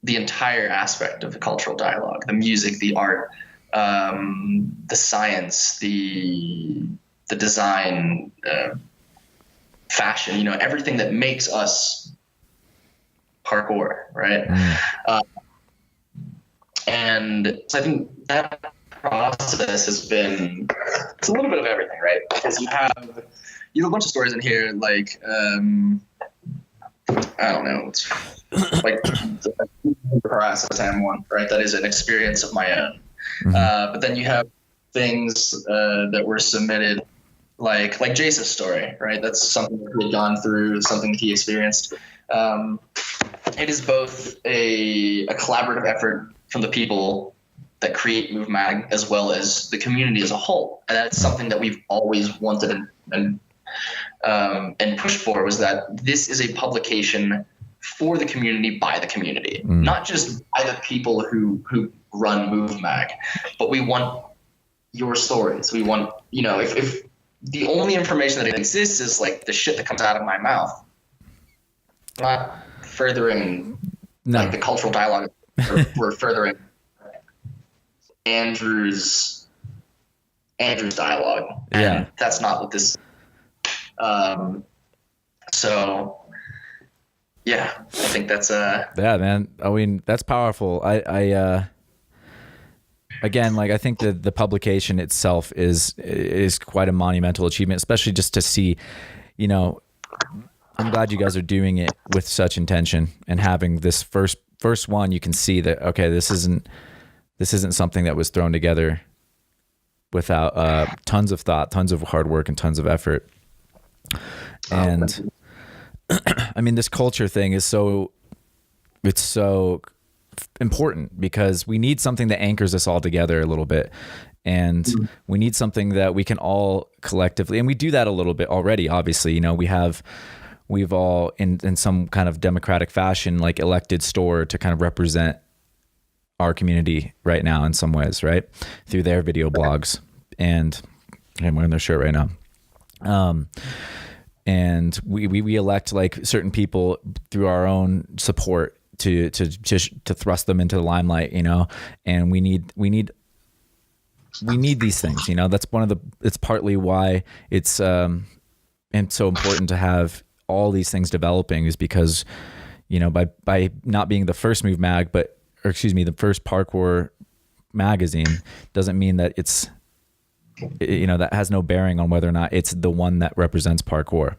the entire aspect of the cultural dialogue, the music, the art, the science, the design, fashion, everything that makes us parkour, right? And so I think that process has been, it's a little bit of everything, right? Because you have a bunch of stories in here, like, I don't know, it's like the paralysis one, right? That is an experience of my own. But then you have things that were submitted, like Jace's story, right? That's something that he had gone through, something that he experienced. It is both a collaborative effort from the people that create MUVMAG as well as the community as a whole, and that's something that we've always wanted and pushed for, was that this is a publication for the community by the community, not just by the people who run MUVMAG, but we want your stories. We want, if the only information that exists is like the shit that comes out of my mouth, not furthering like the cultural dialogue, we're furthering Andrew's dialogue, and that's not what this. So yeah, I think that's yeah, man. I mean, that's powerful. I again, like, I think the publication itself is quite a monumental achievement, especially just to see, I'm glad you guys are doing it with such intention and having this first one. You can see that, okay, this isn't something that was thrown together without tons of thought, tons of hard work, and tons of effort. And I mean, this culture thing is so important, because we need something that anchors us all together a little bit. And we need something that we can all collectively, and we do that a little bit already, obviously. We've all in some kind of democratic fashion, like, elected store to kind of represent our community right now in some ways, right? Through their video blogs. And I'm wearing their shirt right now. And we elect like certain people through our own support to thrust them into the limelight, and we need these things, that's it's partly why it's and so important to have all these things developing, is because, by not being the first MUVMAG, the first parkour magazine, doesn't mean that it's, that has no bearing on whether or not it's the one that represents parkour,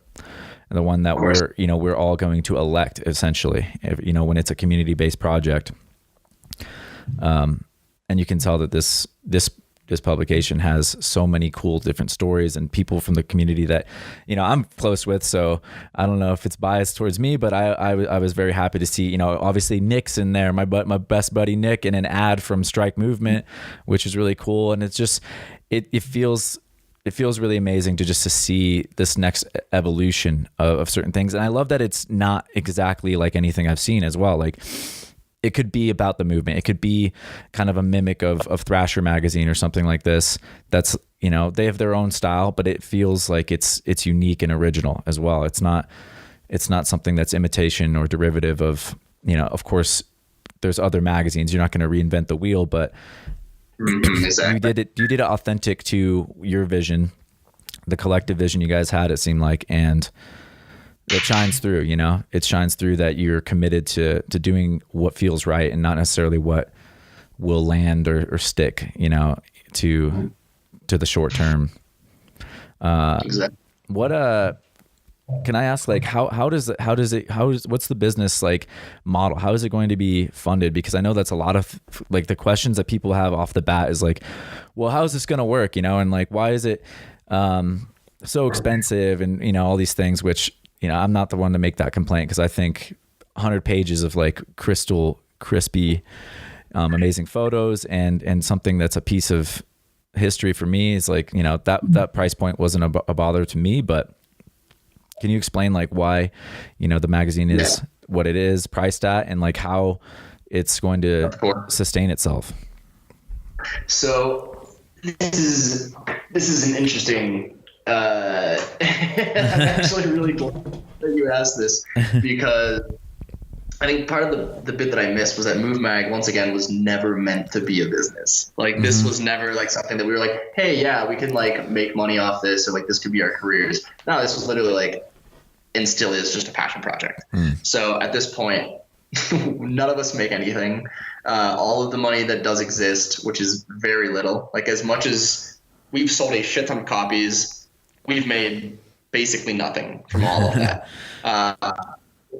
and the one that we're all going to elect, essentially, when it's a community-based project. And you can tell that this publication has so many cool different stories and people from the community that, I'm close with. So I don't know if it's biased towards me, but I was very happy to see, obviously Nick's in there, my best buddy Nick, and an ad from Strike Movement, which is really cool. And it's just, it feels really amazing to see this next evolution of certain things. And I love that it's not exactly like anything I've seen as well. Like, it could be about the movement. It could be kind of a mimic of Thrasher magazine or something like this. That's, they have their own style, but it feels like it's unique and original as well. It's not something that's imitation or derivative of, of course there's other magazines. You're not going to reinvent the wheel, but exactly. You did it authentic to your vision, the collective vision you guys had, it seemed like, and it shines through, it shines through that you're committed to doing what feels right and not necessarily what will land or stick, to the short term. Exactly. Can I ask, like, what's the business like model? How is it going to be funded? Because I know that's a lot of like the questions that people have off the bat is like, well, how is this going to work? And like, why is it so expensive? And, all these things, which, I'm not the one to make that complaint, because I think 100 pages of like crystal crispy, amazing photos and something that's a piece of history for me is like, that price point wasn't a bother to me. But can you explain like why, the magazine is what it is priced at, and like how it's going to sustain itself? So this is an interesting, I'm actually really glad that you asked this, because I think part of the bit that I missed was that MUVMAG, once again, was never meant to be a business. Like, this was never like something that we were like, hey, yeah, we can like make money off this, or like this could be our careers. No, this was literally like, and still is, just a passion project. So at this point, none of us make anything. All of the money that does exist, which is very little, like as much as we've sold a shit ton of copies, we've made basically nothing from all of that.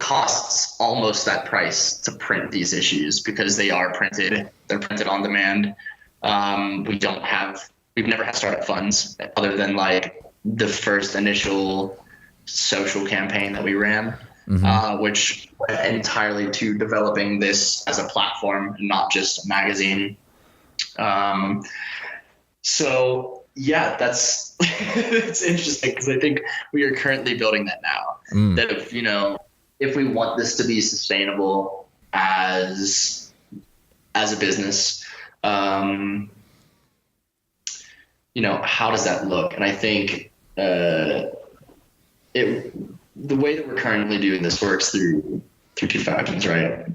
Costs almost that price to print these issues because they're printed on demand. We've never had startup funds other than like the first initial social campaign that we ran, which went entirely to developing this as a platform, not just a magazine. So yeah, that's it's interesting because I think we are currently building that now. That if we want this to be sustainable as a business, how does that look? And I think the way that we're currently doing this works through two factions, right?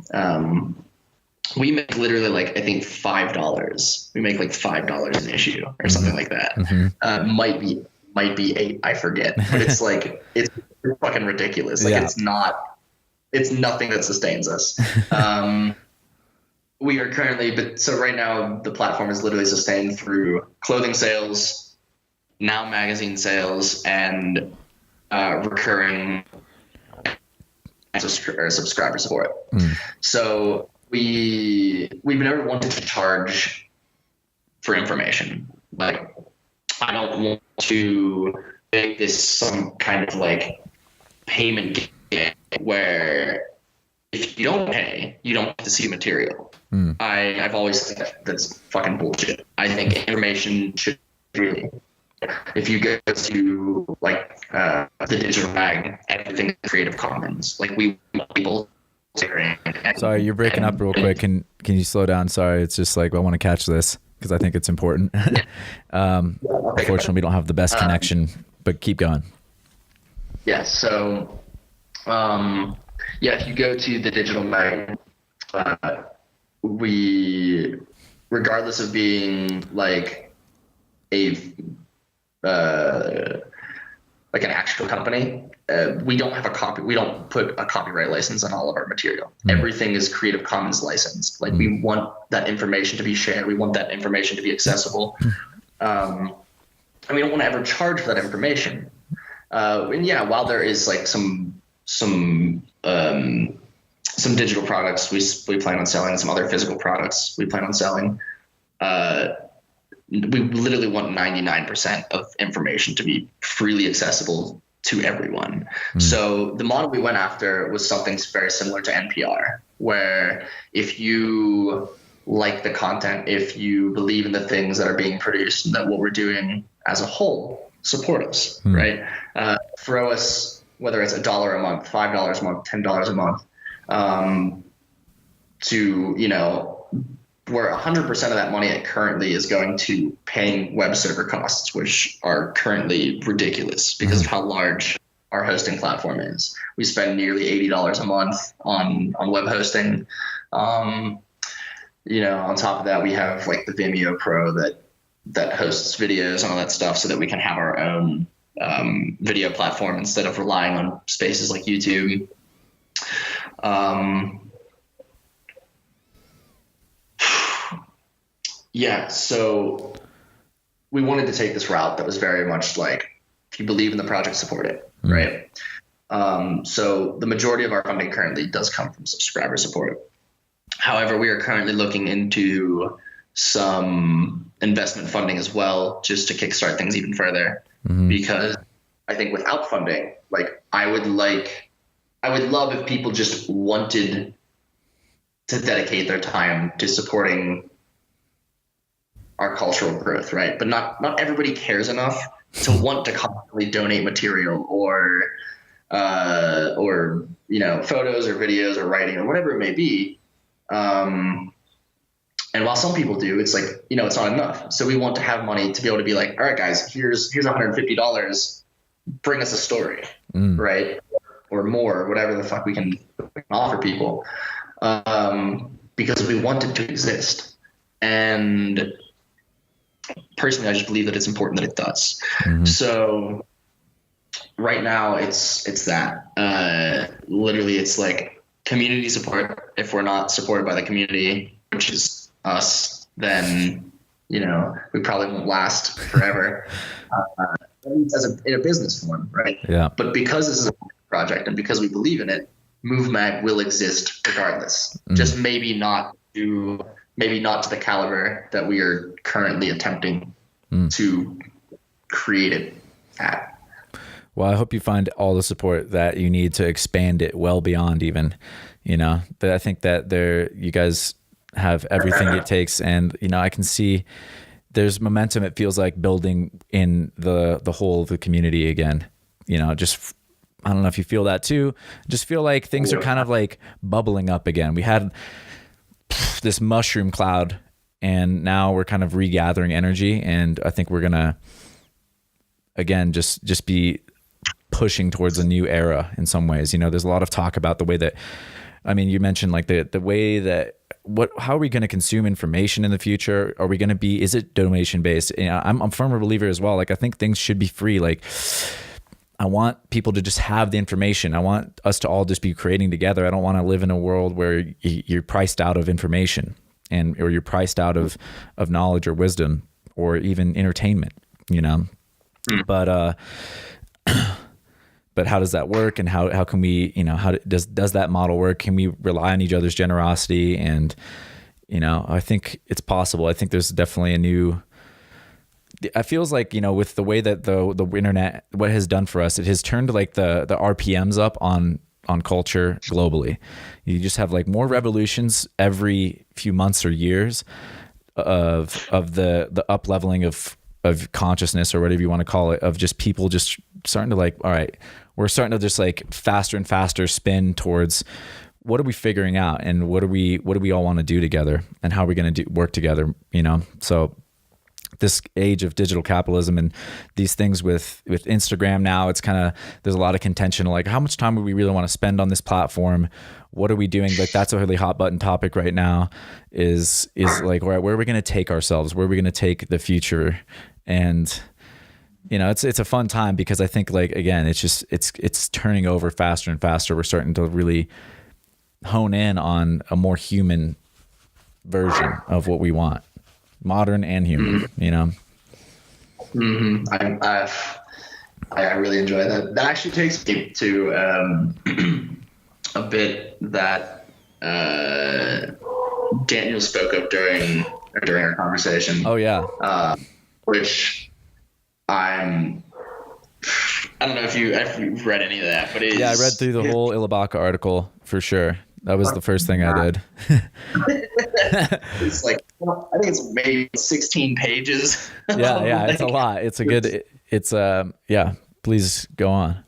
We make literally like, I think $5. We make like $5 an issue or something like that. Might be $8, I forget, but it's like, it's fucking ridiculous. Like it's nothing that sustains us. We are currently, so right now the platform is literally sustained through clothing sales, now magazine sales, and recurring subscriber support. So we've never wanted to charge for information. Like, I don't want to make this some kind of like payment game where if you don't pay, you don't get to see material. I've always said that's fucking bullshit. I think information should be, if you go to like the digital mag, everything is Creative Commons. Like, we want people. Sorry, you're breaking up real quick. Can you slow down? Sorry, it's just like I want to catch this because I think it's important. Unfortunately, we don't have the best connection, but keep going. Yeah. So, if you go to the digital mag, we, regardless of being like like an actual company, we don't have we don't put a copyright license on all of our material. Everything is Creative Commons licensed. Like, we want that information to be shared. We want that information to be accessible. And we don't want to ever charge for that information. And yeah, while there is like some digital products we plan on selling, and some other physical products we plan on selling, we literally want 99% of information to be freely accessible to everyone. So the model we went after was something very similar to NPR, where if you like the content, if you believe in the things that are being produced, that what we're doing as a whole, support us, right? Throw us, whether it's $1 a month, $5 a month, $10 a month, to, where 100% of that money currently is going to paying web server costs, which are currently ridiculous because of how large our hosting platform is. We spend nearly $80 a month on web hosting. On top of that, we have like the Vimeo Pro that hosts videos and all that stuff so that we can have our own video platform instead of relying on spaces like YouTube. Yeah, so we wanted to take this route that was very much like, if you believe in the project, support it, right? So the majority of our funding currently does come from subscriber support. However, we are currently looking into some investment funding as well, just to kickstart things even further. Because I think without funding, like, I would love if people just wanted to dedicate their time to supporting our cultural growth, right? But not everybody cares enough to want to constantly donate material or photos or videos or writing or whatever it may be. And while some people do, it's like, it's not enough. So we want to have money to be able to be like, all right, guys, here's $150. Bring us a story, right? or more, whatever the fuck we can offer people, because we want it to exist. And personally, I just believe that it's important that it does. So right now it's that, literally it's like community support. If we're not supported by the community, which is us, then, you know, we probably won't last forever. In a business form, right? Yeah. But because this is a project and because we believe in it, MUVMAG will exist regardless. Just maybe not to the caliber that we are currently attempting to create it at. Well, I hope you find all the support that you need to expand it well beyond even, you know, but I think that you guys have everything it takes. And, you know, I can see there's momentum. It feels like building in the whole of the community again, you know, just, I don't know if you feel that too. Just feel like things are kind of like bubbling up again. We had this mushroom cloud and now we're kind of regathering energy. And I think we're going to, again, just be pushing towards a new era in some ways. You know, there's a lot of talk about the way that, I mean, you mentioned like the way that, how are we going to consume information in the future? Are we going to be, is it donation based? You know, I'm a firm believer as well. Like, I think things should be free. Like, I want people to just have the information. I want us to all just be creating together. I don't want to live in a world where you're priced out of information or you're priced out of knowledge or wisdom or even entertainment, you know? But how does that work? And how can we, you know, how does that model work? Can we rely on each other's generosity? And, you know, I think it's possible. I think there's definitely it feels like, you know, with the way that the internet, what it has done for us, it has turned like the RPMs up on culture globally. You just have like more revolutions every few months or years of the up leveling of consciousness or whatever you want to call it, of just people just starting to like, all right, we're starting to just like faster and faster spin towards what are we figuring out and what do we all want to do together and how are we going to work together, you know? So this age of digital capitalism and these things with Instagram now, it's kind of, there's a lot of contention, like how much time would we really want to spend on this platform? What are we doing? Like, that's a really hot button topic right now is like, all right, where are we going to take ourselves? Where are we going to take the future? And, you know, it's a fun time because I think, like, again, it's turning over faster and faster. We're starting to really hone in on a more human version of what we want, modern and human, you know? I really enjoy that. That actually takes me to a bit that Daniel spoke of during our conversation. Oh yeah. Which I don't know if you've read any of that, but yeah, I read through the whole Ilabaka article for sure. That was the first thing I did. It's like, I think it's maybe 16 pages. Yeah, it's a lot. Yeah, please go on.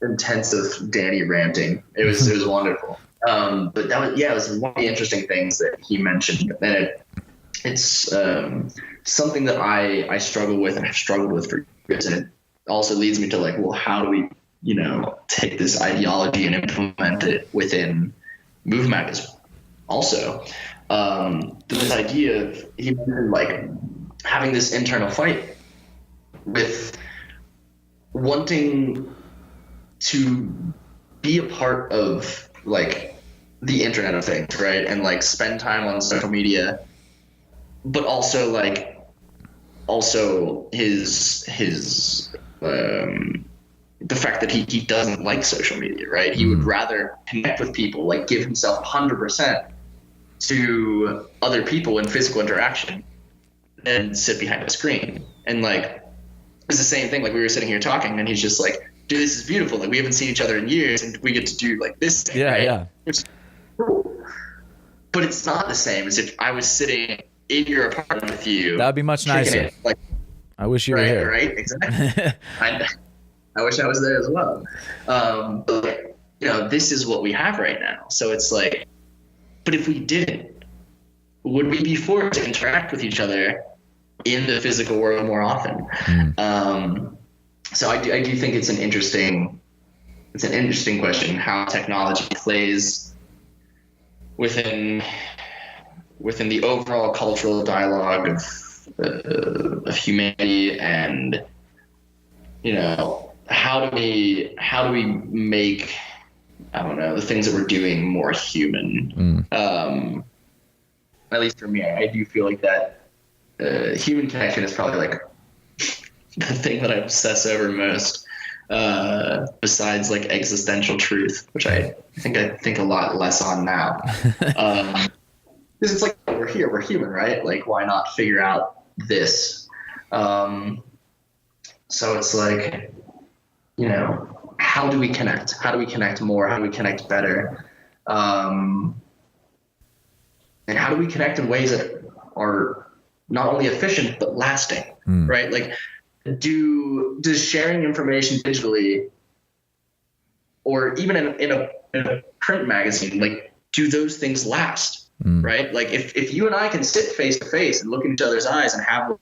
Intensive Danny ranting. It was wonderful. But it was one of the interesting things that he mentioned, and it's something that I struggle with and have struggled with for years, and it also leads me to like, well, how do we, you know, take this ideology and implement it within MUVMAG also. This idea of, he mentioned like having this internal fight with wanting to be a part of like the Internet of Things, right? And like spend time on social media, but also his the fact that he doesn't like social media, right? He would rather connect with people, like give himself 100% to other people in physical interaction than sit behind a screen. And like, it's the same thing. Like, we were sitting here talking and he's just like, dude, this is beautiful. Like, we haven't seen each other in years and we get to do like this thing, right? Yeah. Which is cool. But it's not the same as if I was sitting in your apartment with you. That would be much nicer. Like, I wish you were here. Right, exactly. I wish I was there as well. But, you know, this is what we have right now. So it's like, but if we didn't, would we be forced to interact with each other in the physical world more often? So I do think it's an interesting it's an interesting question how technology plays within the overall cultural dialogue of humanity, and how do we make, I don't know, the things that we're doing more human. At least for me, I do feel like that human connection is probably like the thing that I obsess over most, besides like existential truth, which I think a lot less on now. Because it's like, we're human, right? Like, why not figure out this? So it's like, how do we connect? How do we connect more? How do we connect better? And how do we connect in ways that are not only efficient but lasting, right? Like, does sharing information digitally, or even in a print magazine, like, do those things last, right? Like, if you and I can sit face to face and look in each other's eyes and have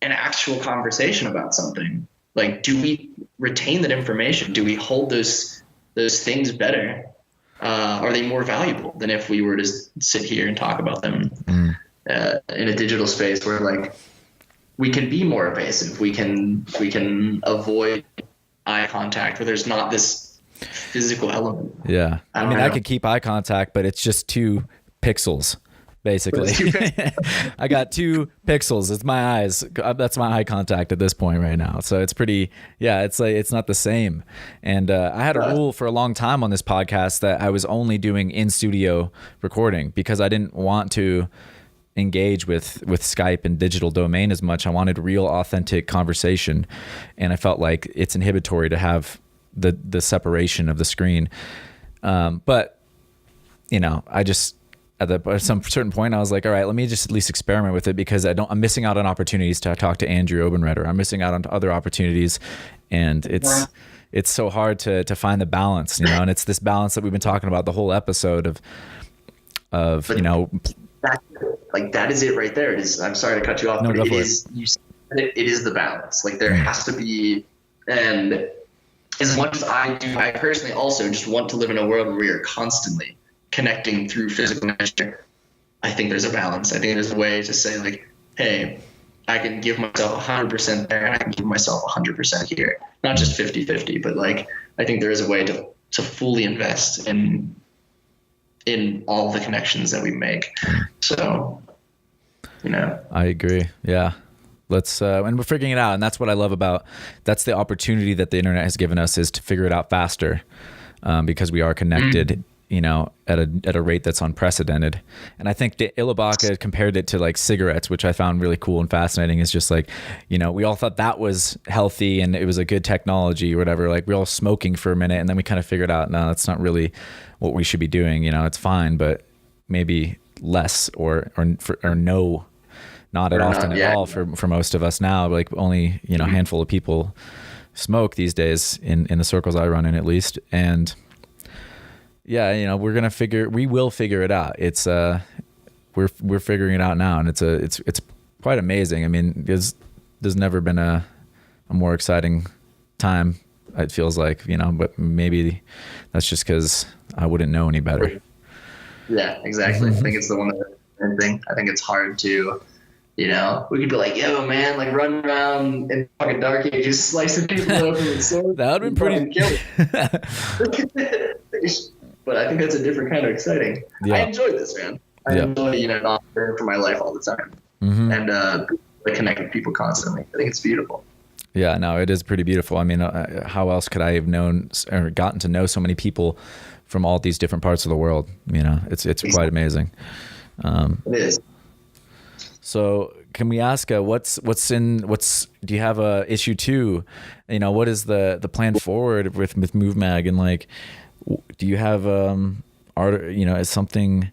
an actual conversation about something, like, do we retain that information? Do we hold those things better? Are they more valuable than if we were to sit here and talk about them in a digital space where, like, we can be more evasive, we can avoid eye contact, where there's not this physical element. Yeah, I mean, I could keep eye contact, but it's just 2 pixels. Basically, I got 2 pixels. It's my eyes. That's my eye contact at this point right now. So it's pretty, it's like, it's not the same. And I had a rule for a long time on this podcast that I was only doing in studio recording, because I didn't want to engage with Skype and digital domain as much. I wanted real, authentic conversation. And I felt like it's inhibitory to have the separation of the screen. But I just, at some certain point, I was like, all right, let me just at least experiment with it, because I'm missing out on opportunities to talk to Andrew Obenreder. I'm missing out on other opportunities, and it's so hard to find the balance, and it's this balance that we've been talking about the whole episode of that is it right there. It is. I'm sorry to cut you off, but it is the balance. Like, there has to be, and as much as I personally also just want to live in a world where we are constantly connecting through physical nature. I think there's a balance. I think there's a way to say, like, hey, I can give myself 100% there, and I can give myself 100% here. Not just 50-50, but, like, I think there is a way to fully invest in all the connections that we make. So, I agree. Yeah. Let's and we're figuring it out, and that's what I love about. That's the opportunity that the internet has given us, is to figure it out faster, because we are connected. At a rate that's unprecedented. And I think Ilabaka compared it to like cigarettes, which I found really cool and fascinating. Is just like, we all thought that was healthy and it was a good technology or whatever. Like, we were all smoking for a minute, and then we kind of figured out, no, that's not really what we should be doing. It's fine, but maybe less or no, not at often at all for most of us now. Like, only, a handful of people smoke these days in the circles I run in, at least. And yeah, we will figure it out. It's we're figuring it out now, and it's quite amazing. I mean, there's never been a more exciting time, it feels like, but maybe that's just because I wouldn't know any better. Yeah, exactly. I think it's the one thing. I think it's hard to, we could be like, yo, man, like, run around in fucking Dark Ages, slicing people open with swords. That would have been pretty. But I think that's a different kind of exciting. Yeah. I enjoy this, man. I enjoy, not preparing for my life all the time, and I connect with people constantly. I think it's beautiful. Yeah, no, it is pretty beautiful. I mean, how else could I have known or gotten to know so many people from all these different parts of the world? It's quite amazing. It is. So can we ask do you have a issue 2? What is the plan forward with MUVMAG, and like, do you have is something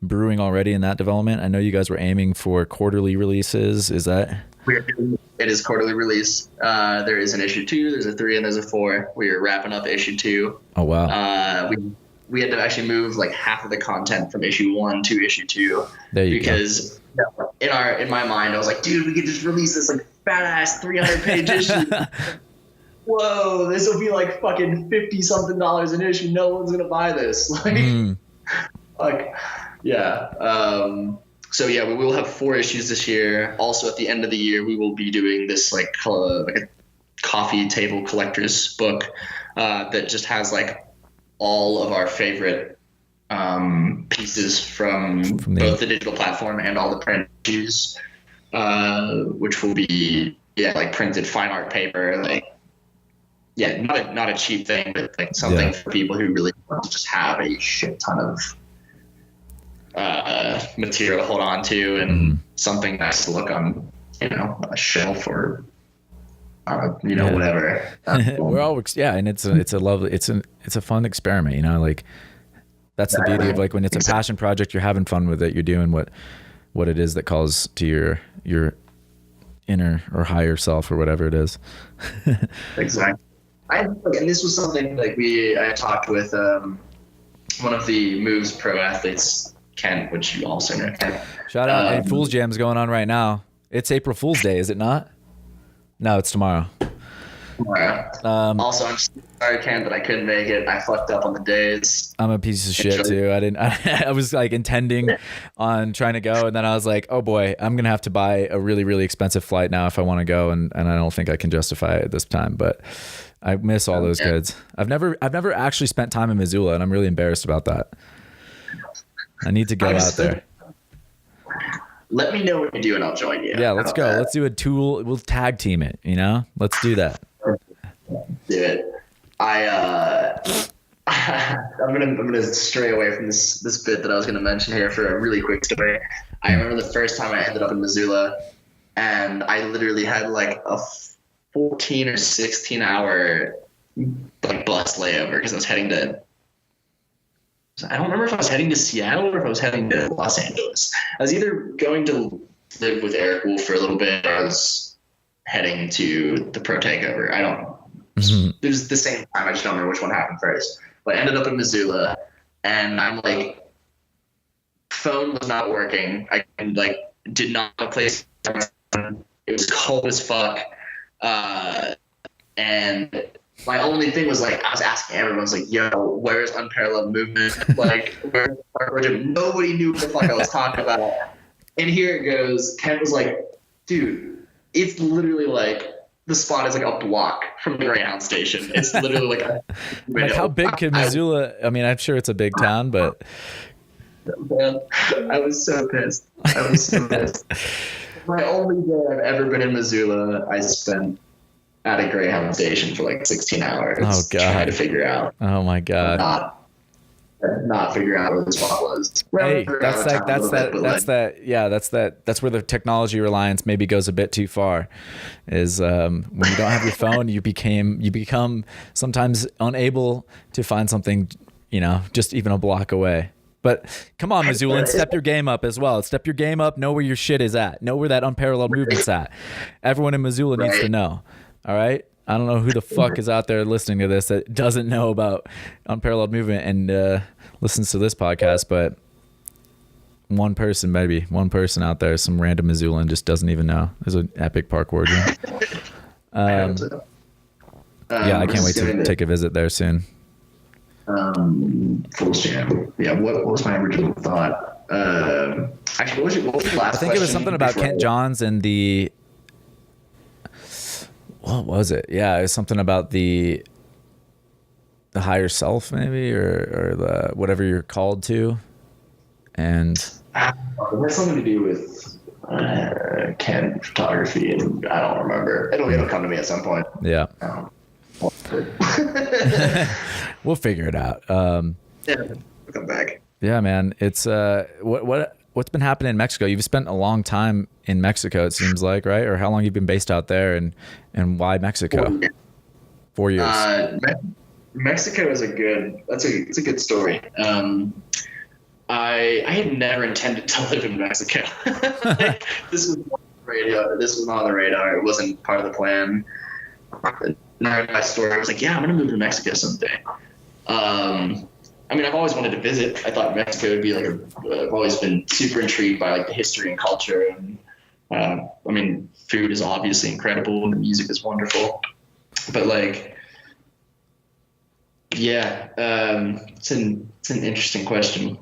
brewing already in that development? I know you guys were aiming for quarterly releases. Is that? It is quarterly release. There is an issue 2, there's a 3, and there's a 4. We are wrapping up issue 2. Oh wow. We had to actually move like half of the content from issue 1 to issue 2. There you because go. In my mind, I was like, dude, we could just release this like fat ass 300-page issue. whoa, this will be like fucking $50-something an issue. No one's gonna buy this. Like, yeah. So yeah, we will have 4 issues this year. Also, at the end of the year, we will be doing this like a coffee table collector's book that just has like all of our favorite pieces from both the digital platform and all the print issues, which will be like printed fine art paper, like not a cheap thing, but like something for people who really want to just have a shit ton of material to hold on to, and something nice to look on, a shelf or whatever. We're all and it's a lovely, it's a fun experiment, like that's the beauty of like when it's a passion project, you're having fun with it, you're doing what it is that calls to your inner or higher self or whatever it is. Exactly. And this was something like I talked with one of the Moves pro athletes, Kent, which you also know. Kent. Shout out! Hey, Fool's Jam's going on right now. It's April Fool's Day, is it not? No, it's tomorrow. Also, I'm sorry, Kent, that I couldn't make it. I fucked up on the days. I'm a piece of shit too. I was like intending on trying to go, and then I was like, oh boy, I'm gonna have to buy a really, really expensive flight now if I want to go, and I don't think I can justify it at this time. But I miss all those kids. I've never actually spent time in Missoula, and I'm really embarrassed about that. I need to go out there. Let me know what you do, and I'll join you. Yeah, let's go. Let's do a tool. We'll tag team it. Let's do that. Do it. I'm gonna stray away from this bit that I was gonna mention here for a really quick story. I remember the first time I ended up in Missoula, and I literally had like a 14 or 16 hour like bus layover because I was heading to. I don't remember if I was heading to Seattle or if I was heading to Los Angeles. I was either going to live with Eric Wolf for a little bit, or I was heading to the Pro Takeover. I don't know. It was the same time. I just don't remember which one happened first. But I ended up in Missoula, and I'm like, phone was not working. I did not have a place. It was cold as fuck. And my only thing was like, I was asking everyone, I was like, yo, where's Unparalleled Movement? Like, where's Parkour Gym? Nobody knew what the fuck I was talking about. And here it goes. Ken was like, dude, it's literally like, the spot is like a block from the Greyhound station. It's literally like how big can Missoula? I mean, I'm sure it's a big town, but man, I was so pissed. My only day I've ever been in Missoula, I spent at a Greyhound station for like 16 hours. Oh god! Trying to figure out. Oh my god! Not figure out where the spot was. Hey, that's where the technology reliance maybe goes a bit too far. Is when you don't have your phone, you become sometimes unable to find something, just even a block away. But come on, Missoulans, step your game up as well. Step your game up. Know where your shit is at. Know where that Unparalleled Movement's at. Everyone in Missoula needs to know. All right. I don't know who the fuck is out there listening to this that doesn't know about Unparalleled Movement and listens to this podcast, but one person out there, some random Missoulan just doesn't even know. There's an epic parkour gym. I can't wait to take a visit there soon. Fool's Jam. Yeah, what was my original thought? Actually, what was the last I think it was something about Kent Johns and the... What was it? Yeah, it was something about the higher self, maybe, or the whatever you're called to, and it has something to do with Ken photography, and I don't remember. It'll come to me at some point. Yeah, we'll figure it out. We'll come back. Yeah, man. It's what's been happening in Mexico? You've spent a long time in Mexico, it seems like, right? Or how long you've been based out there, and why Mexico? 4 years. Mexico is a good story. I had never intended to live in Mexico. This was on the radar. It wasn't part of the plan. My story, I was like, yeah, I'm gonna move to Mexico someday. I mean, I've always wanted to visit. I thought Mexico would be I've always been super intrigued by the history and culture. And I mean, food is obviously incredible and the music is wonderful. But like, yeah, it's an interesting question.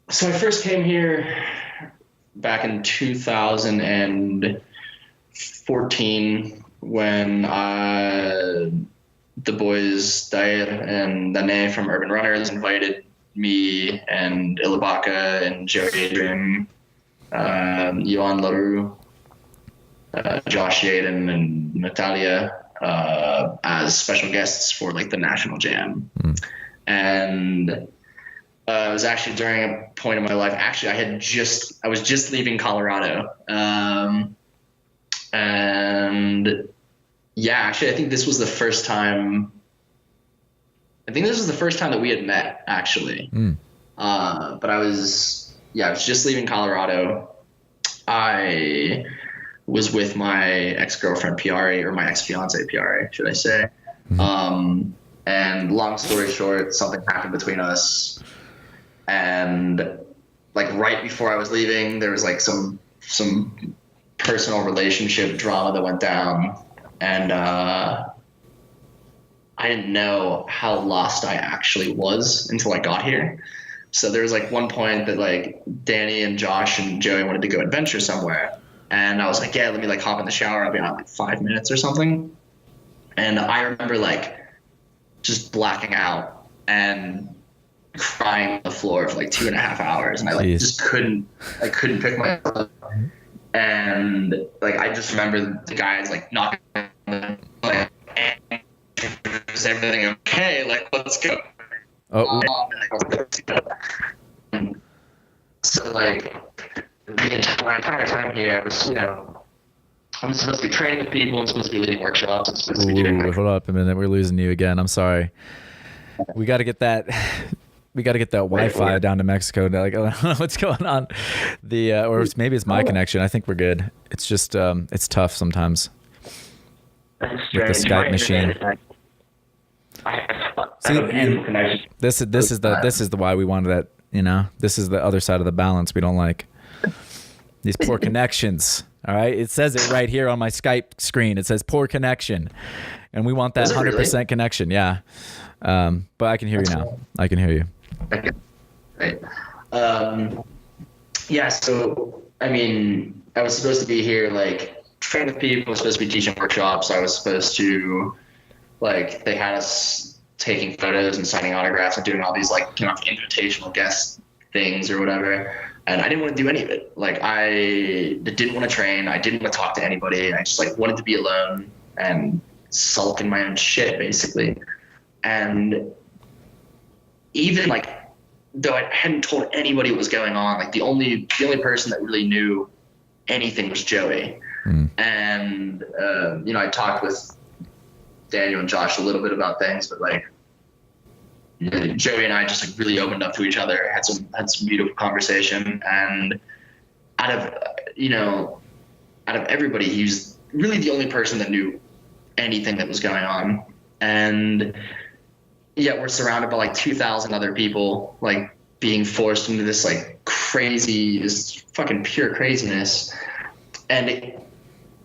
So I first came here back in 2014 when the boys Dair and Dane from Urban Runners invited me and Ilabaka and Joe Adrian, Johan LaRue, Josh Yaden and Natalia as special guests for like the National Jam. And it was actually during a point in my life. Actually, I was just leaving Colorado. And yeah, actually, I think this was the first time that we had met, actually. But I was just leaving Colorado. I was with my ex-girlfriend Piari, or my ex-fiance Piari, should I say. And long story short, something happened between us. And like right before I was leaving, there was like some personal relationship drama that went down. And I didn't know how lost I actually was until I got here. So there was like one point that like Danny and Josh and Joey wanted to go adventure somewhere. And I was like, yeah, let me like hop in the shower. I'll be on like 5 minutes or something. And I remember like just blacking out and crying on the floor for like 2.5 hours. And I like just couldn't pick myself up. And like, I just remember the guys like knocking on the, like, is everything okay? Like, let's go. So like the entire time here, I was, I'm supposed to be training with people. I'm supposed to be leading workshops. I'm supposed to be doing hold up a minute. We're losing you again. I'm sorry. We got to get that. We got to get that Wi-Fi down to Mexico. Like, I don't know what's going on. Or maybe it's my connection. I think we're good. It's just it's tough sometimes with the Skype machine. See, and this is the why we wanted that. This is the other side of the balance we don't like. These poor connections. All right, it says it right here on my Skype screen. It says poor connection, and we want that 100% connection. Yeah, but I can hear you now. I can hear you. Okay. Right. Yeah. So I mean, I was supposed to be here, like training with people. I was supposed to be teaching workshops. I was supposed to, like, they had us taking photos and signing autographs and doing all these like invitational guest things or whatever. And I didn't want to do any of it. Like, I didn't want to train. I didn't want to talk to anybody. I just like wanted to be alone and sulk in my own shit, basically. And even like, though I hadn't told anybody what was going on, like the only person that really knew anything was Joey. And I talked with Daniel and Josh a little bit about things, but like, Joey and I just like really opened up to each other, had some beautiful conversation, and out of everybody, he was really the only person that knew anything that was going on. And yet we're surrounded by like 2,000 other people, like being forced into this like this fucking pure craziness. And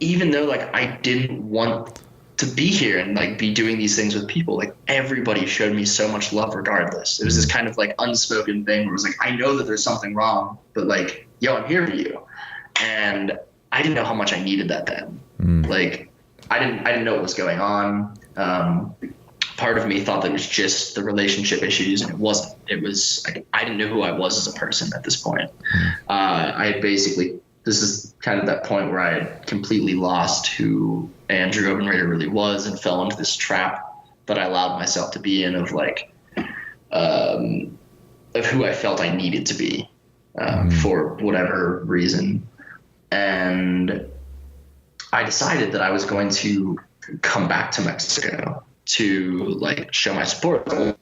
even though like I didn't want to be here and like be doing these things with people, like everybody showed me so much love regardless. It was this kind of like unspoken thing where it was like, I know that there's something wrong, but like, yo, I'm here for you. And I didn't know how much I needed that then. Like I didn't know what was going on. Part of me thought that it was just the relationship issues, and it wasn't. It was like, I didn't know who I was as a person at this point. This is kind of that point where I had completely lost who Andrew Obenreder really was and fell into this trap that I allowed myself to be in of like, of who I felt I needed to be for whatever reason. And I decided that I was going to come back to Mexico to like show my support. I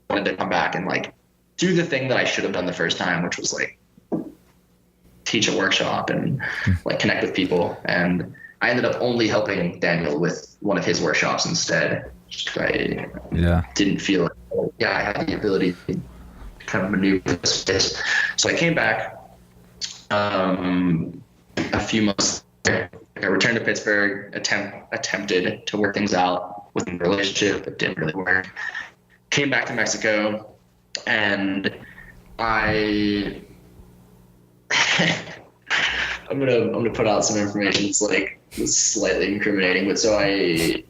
wanted to come back and like do the thing that I should have done the first time, which was like teach a workshop and like connect with people. And I ended up only helping Daniel with one of his workshops instead. I didn't feel like, I had the ability to kind of maneuver this. So I came back a few months later, I returned to Pittsburgh, attempted to work things out within the relationship. It didn't really work. Came back to Mexico, and I'm gonna put out some information. It's like slightly incriminating, but so I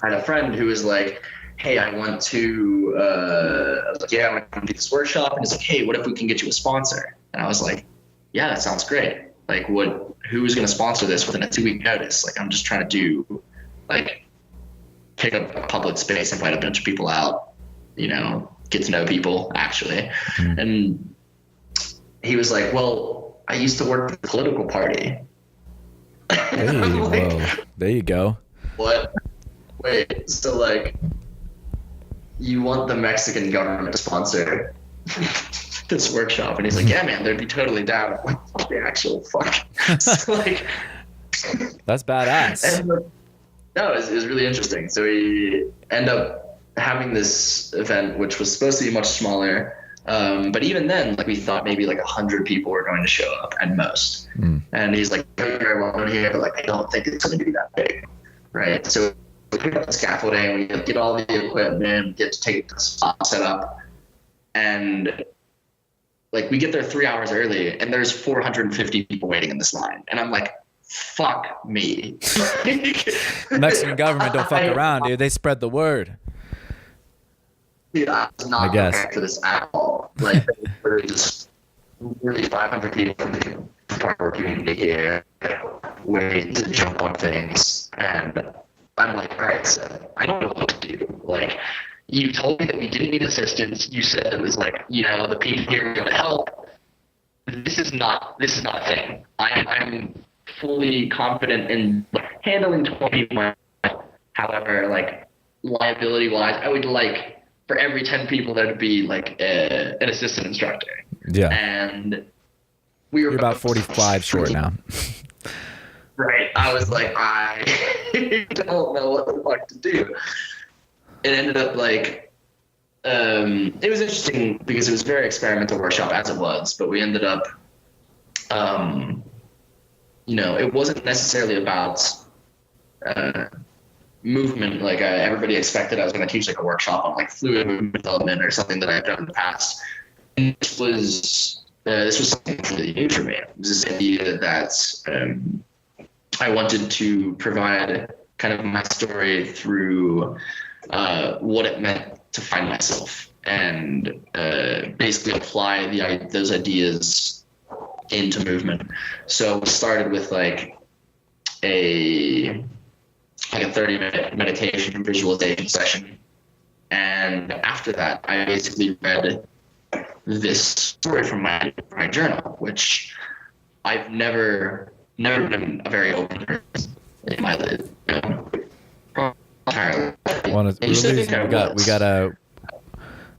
had a friend who was like, "Hey, I want to." I was like, "Yeah, I want to do this workshop," and he's like, "Hey, what if we can get you a sponsor?" And I was like, "Yeah, that sounds great. Like, who's gonna sponsor this within a 2-week notice? Like, I'm just trying to do, like, pick up a public space, invite a bunch of people out, you know, get to know people actually." Mm-hmm. And he was like, "Well, I used to work for the political party." Hey, like, whoa. There you go. What? Wait, so like, you want the Mexican government to sponsor this workshop? And he's like, "Yeah, man, they'd be totally down." I'm like, "What the actual fuck?" So like, that's badass. And, no, it was really interesting. So we end up having this event, which was supposed to be much smaller. But even then, like, we thought maybe like 100 people were going to show up at most. And he's like, "Very well here, but like, I don't think it's going to be that big." Right. So we pick up the scaffolding, we get all the equipment, get to take the spot set up. And like, we get there 3 hours early and there's 450 people waiting in this line. And I'm like, fuck me. Mexican government don't fuck around, dude. They spread the word. Dude, I was not prepared for this at all. Like, there were just really 500 people from the farmer community here waiting to jump on things. And I'm like, all right, so I don't know what to do. Like, you told me that we didn't need assistance. You said it was like, you know, the people here are going to help. This is not a thing. I'm fully confident in handling 12 people. However, like, liability wise, I would like for every 10 people there to be like an assistant instructor. Yeah. And we were about 45 short now. Right. I was like, I don't know what the fuck to do. It ended up like, it was interesting because it was a very experimental workshop as it was, but we ended up, you know, it wasn't necessarily about movement. Like, everybody expected I was going to teach like a workshop on like fluid movement development or something that I've done in the past. And this was something really new for me. It was this idea that I wanted to provide kind of my story through what it meant to find myself and basically apply those ideas into movement. So we started with like a 30-minute meditation and visualization session. And after that, I basically read this story from my journal, which I've never been a very open person in my life.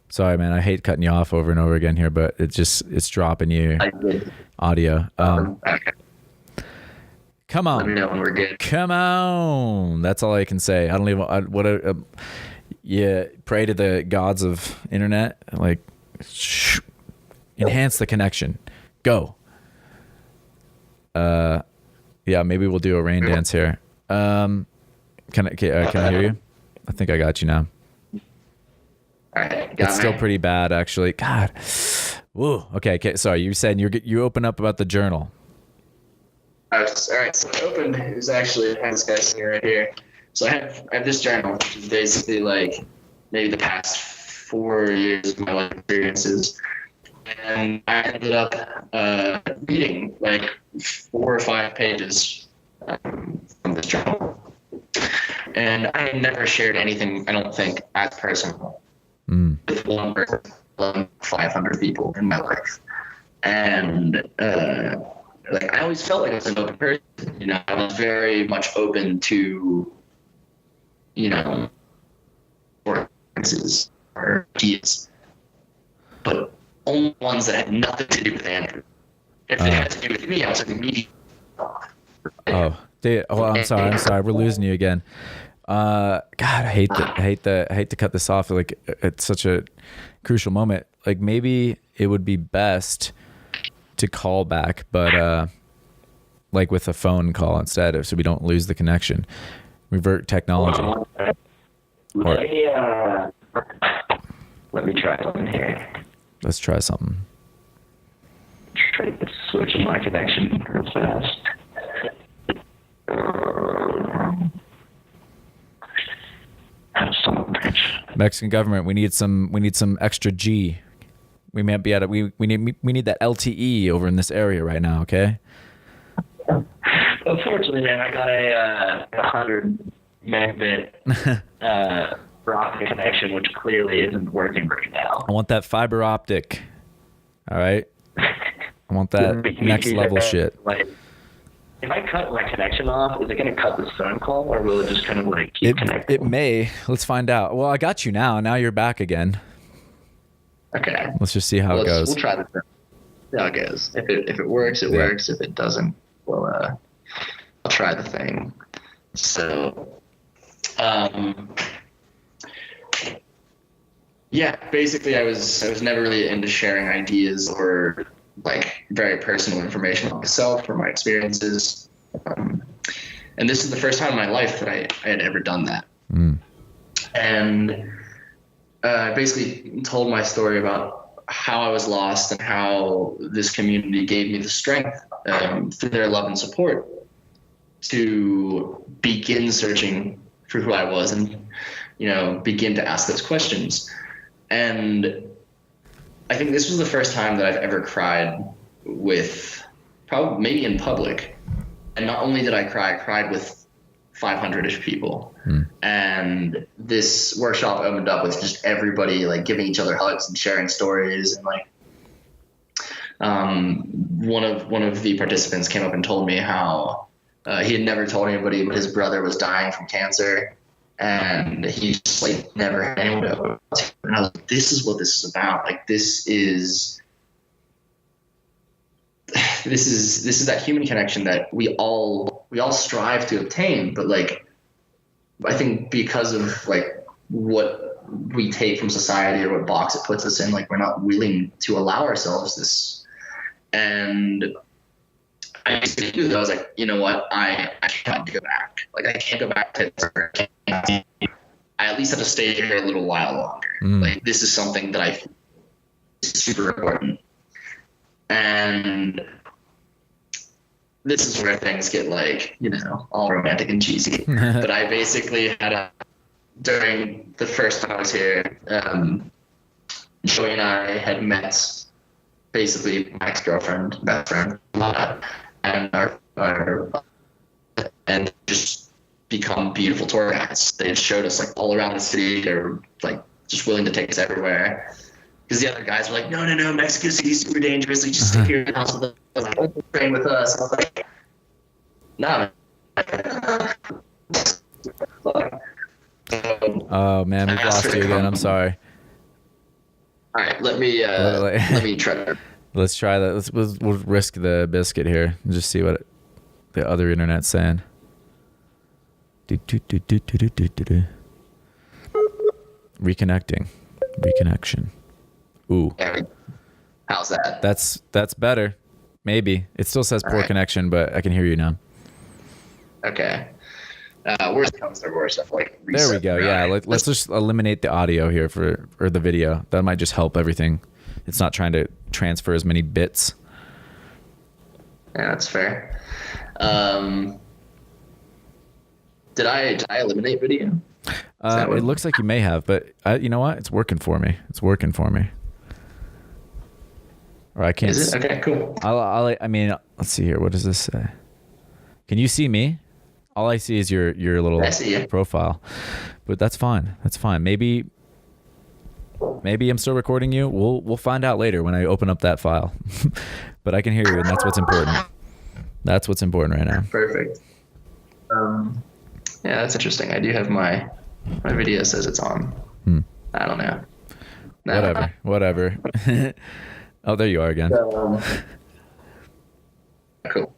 Sorry, man. I hate cutting you off over and over again here, but it's dropping you audio. Come on. Let me know when we're good. Come on. That's all I can say. I don't even. Pray to the gods of internet. Like, enhance the connection. Go. Yeah, maybe we'll do a rain dance here. Can I hear you? I think I got you now. All right, it's still pretty bad, actually. God. Woo. Okay. Sorry, you were saying you open up about the journal. All right. So I opened. It was actually this guy sitting right here. So I have this journal, which is basically like maybe the past 4 years of my life experiences, and I ended up reading like 4 or 5 pages from this journal. And I never shared anything, I don't think, as personal with one person, 500 people in my life. And like, I always felt like I was an open person. You know, I was very much open to, you know, experiences or ideas, but only ones that had nothing to do with Andrew. If it had to do with me, I was like immediately. I'm sorry. We're losing you again. God, I hate to cut this off. Like, it's such a crucial moment. Like, maybe it would be best to call back, but like with a phone call instead, so we don't lose the connection. Revert technology. Let me try something here. Let's try something. Try switching my connection real fast. Mexican government, we need some extra G. We might be we need that LTE over in this area right now, okay? Unfortunately, man, I got a 100 megabit optic connection, which clearly isn't working right now. I want that fiber optic. All right? I want that next level shit. Like, if I cut my connection off, is it going to cut the phone call, or will it just kind of like keep connecting? It may. Let's find out. Well, I got you now. Now you're back again. Okay. Let's just see how it goes. We'll try this. See how it goes. If it works, it works. If it doesn't, well, I'll try the thing. So, yeah, basically, I was never really into sharing ideas or like very personal information about myself or my experiences. And this is the first time in my life that I had ever done that. And I basically told my story about how I was lost and how this community gave me the strength through their love and support to begin searching for who I was and, begin to ask those questions. And I think this was the first time that I've ever cried with, probably maybe in public. And not only did I cry, I cried with 500-ish people. And this workshop opened up with just everybody like giving each other hugs and sharing stories. And like, one of the participants came up and told me how he had never told anybody, but his brother was dying from cancer. And he just like never had anyone to open up to. And I was like, this is what this is about. Like, this is that human connection that we all strive to obtain. But like, I think because of like what we take from society or what box it puts us in, like we're not willing to allow ourselves this. And I was like, you know what? I can't go back. Like, I can't go back to this. I at least have to stay here a little while longer. Like, this is something that I feel is super important. And this is where things get like, all romantic and cheesy. But I basically had during the first time I was here, Joey and I had met basically my ex-girlfriend, best friend, and just become beautiful tour guides. They had showed us like all around the city. They were like just willing to take us everywhere. Because the other guys were like, no, Mexico City's super dangerous. Like, just stay here in the house with us. I was like, oh, train with us. I was like, no. Oh man, we've lost you again. I'm sorry. All right, let me try that. Let's try that. We'll risk the biscuit here and just see what the other internet's saying. Reconnection. Ooh. How's that? That's better. Maybe. It still says poor connection, but I can hear you now. Okay. Worst comes to worst. Like, there we go. Yeah. Let's just eliminate the audio here or the video. That might just help everything. It's not trying to transfer as many bits. Yeah, that's fair. Did I eliminate video? It looks like you may have, but you know what? It's working for me. Or I can't. Is it? Okay, cool. I mean, let's see here. What does this say? Can you see me? All I see is your little profile. But that's fine. Maybe I'm still recording you. We'll find out later when I open up that file. But I can hear you, and that's what's important. That's what's important right now. Perfect. Yeah, that's interesting. I do have my video says it's on. I don't know. No. Whatever. Oh, there you are again. Cool.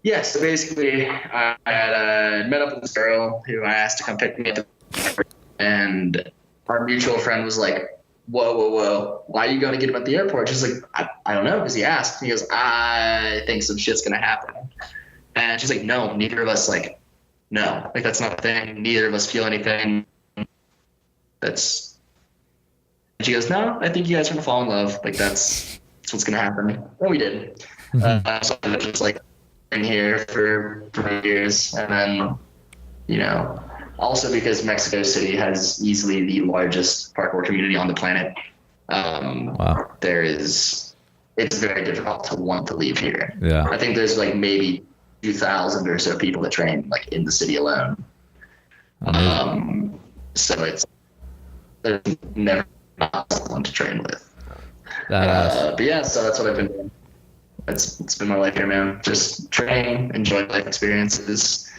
Yeah, so basically I had met up with this girl who I asked to come pick me up, and our mutual friend was like, whoa, why are you going to get him at the airport? She's like, I don't know, because he asked. He goes, I think some shit's going to happen. And she's like, no, neither of us, like, no, like, that's not a thing. Neither of us feel anything. And she goes, no, I think you guys are going to fall in love. Like, that's what's going to happen. And we did. So I was just, like, in here for 3 years. And then, you know, also because Mexico City has easily the largest parkour community on the planet. Wow. It's very difficult to want to leave here. Yeah. I think there's like maybe 2,000 or so people that train like in the city alone. So there's never not someone to train with. But yeah, so that's what I've been doing. It's been my life here, man. Just train, enjoy life experiences.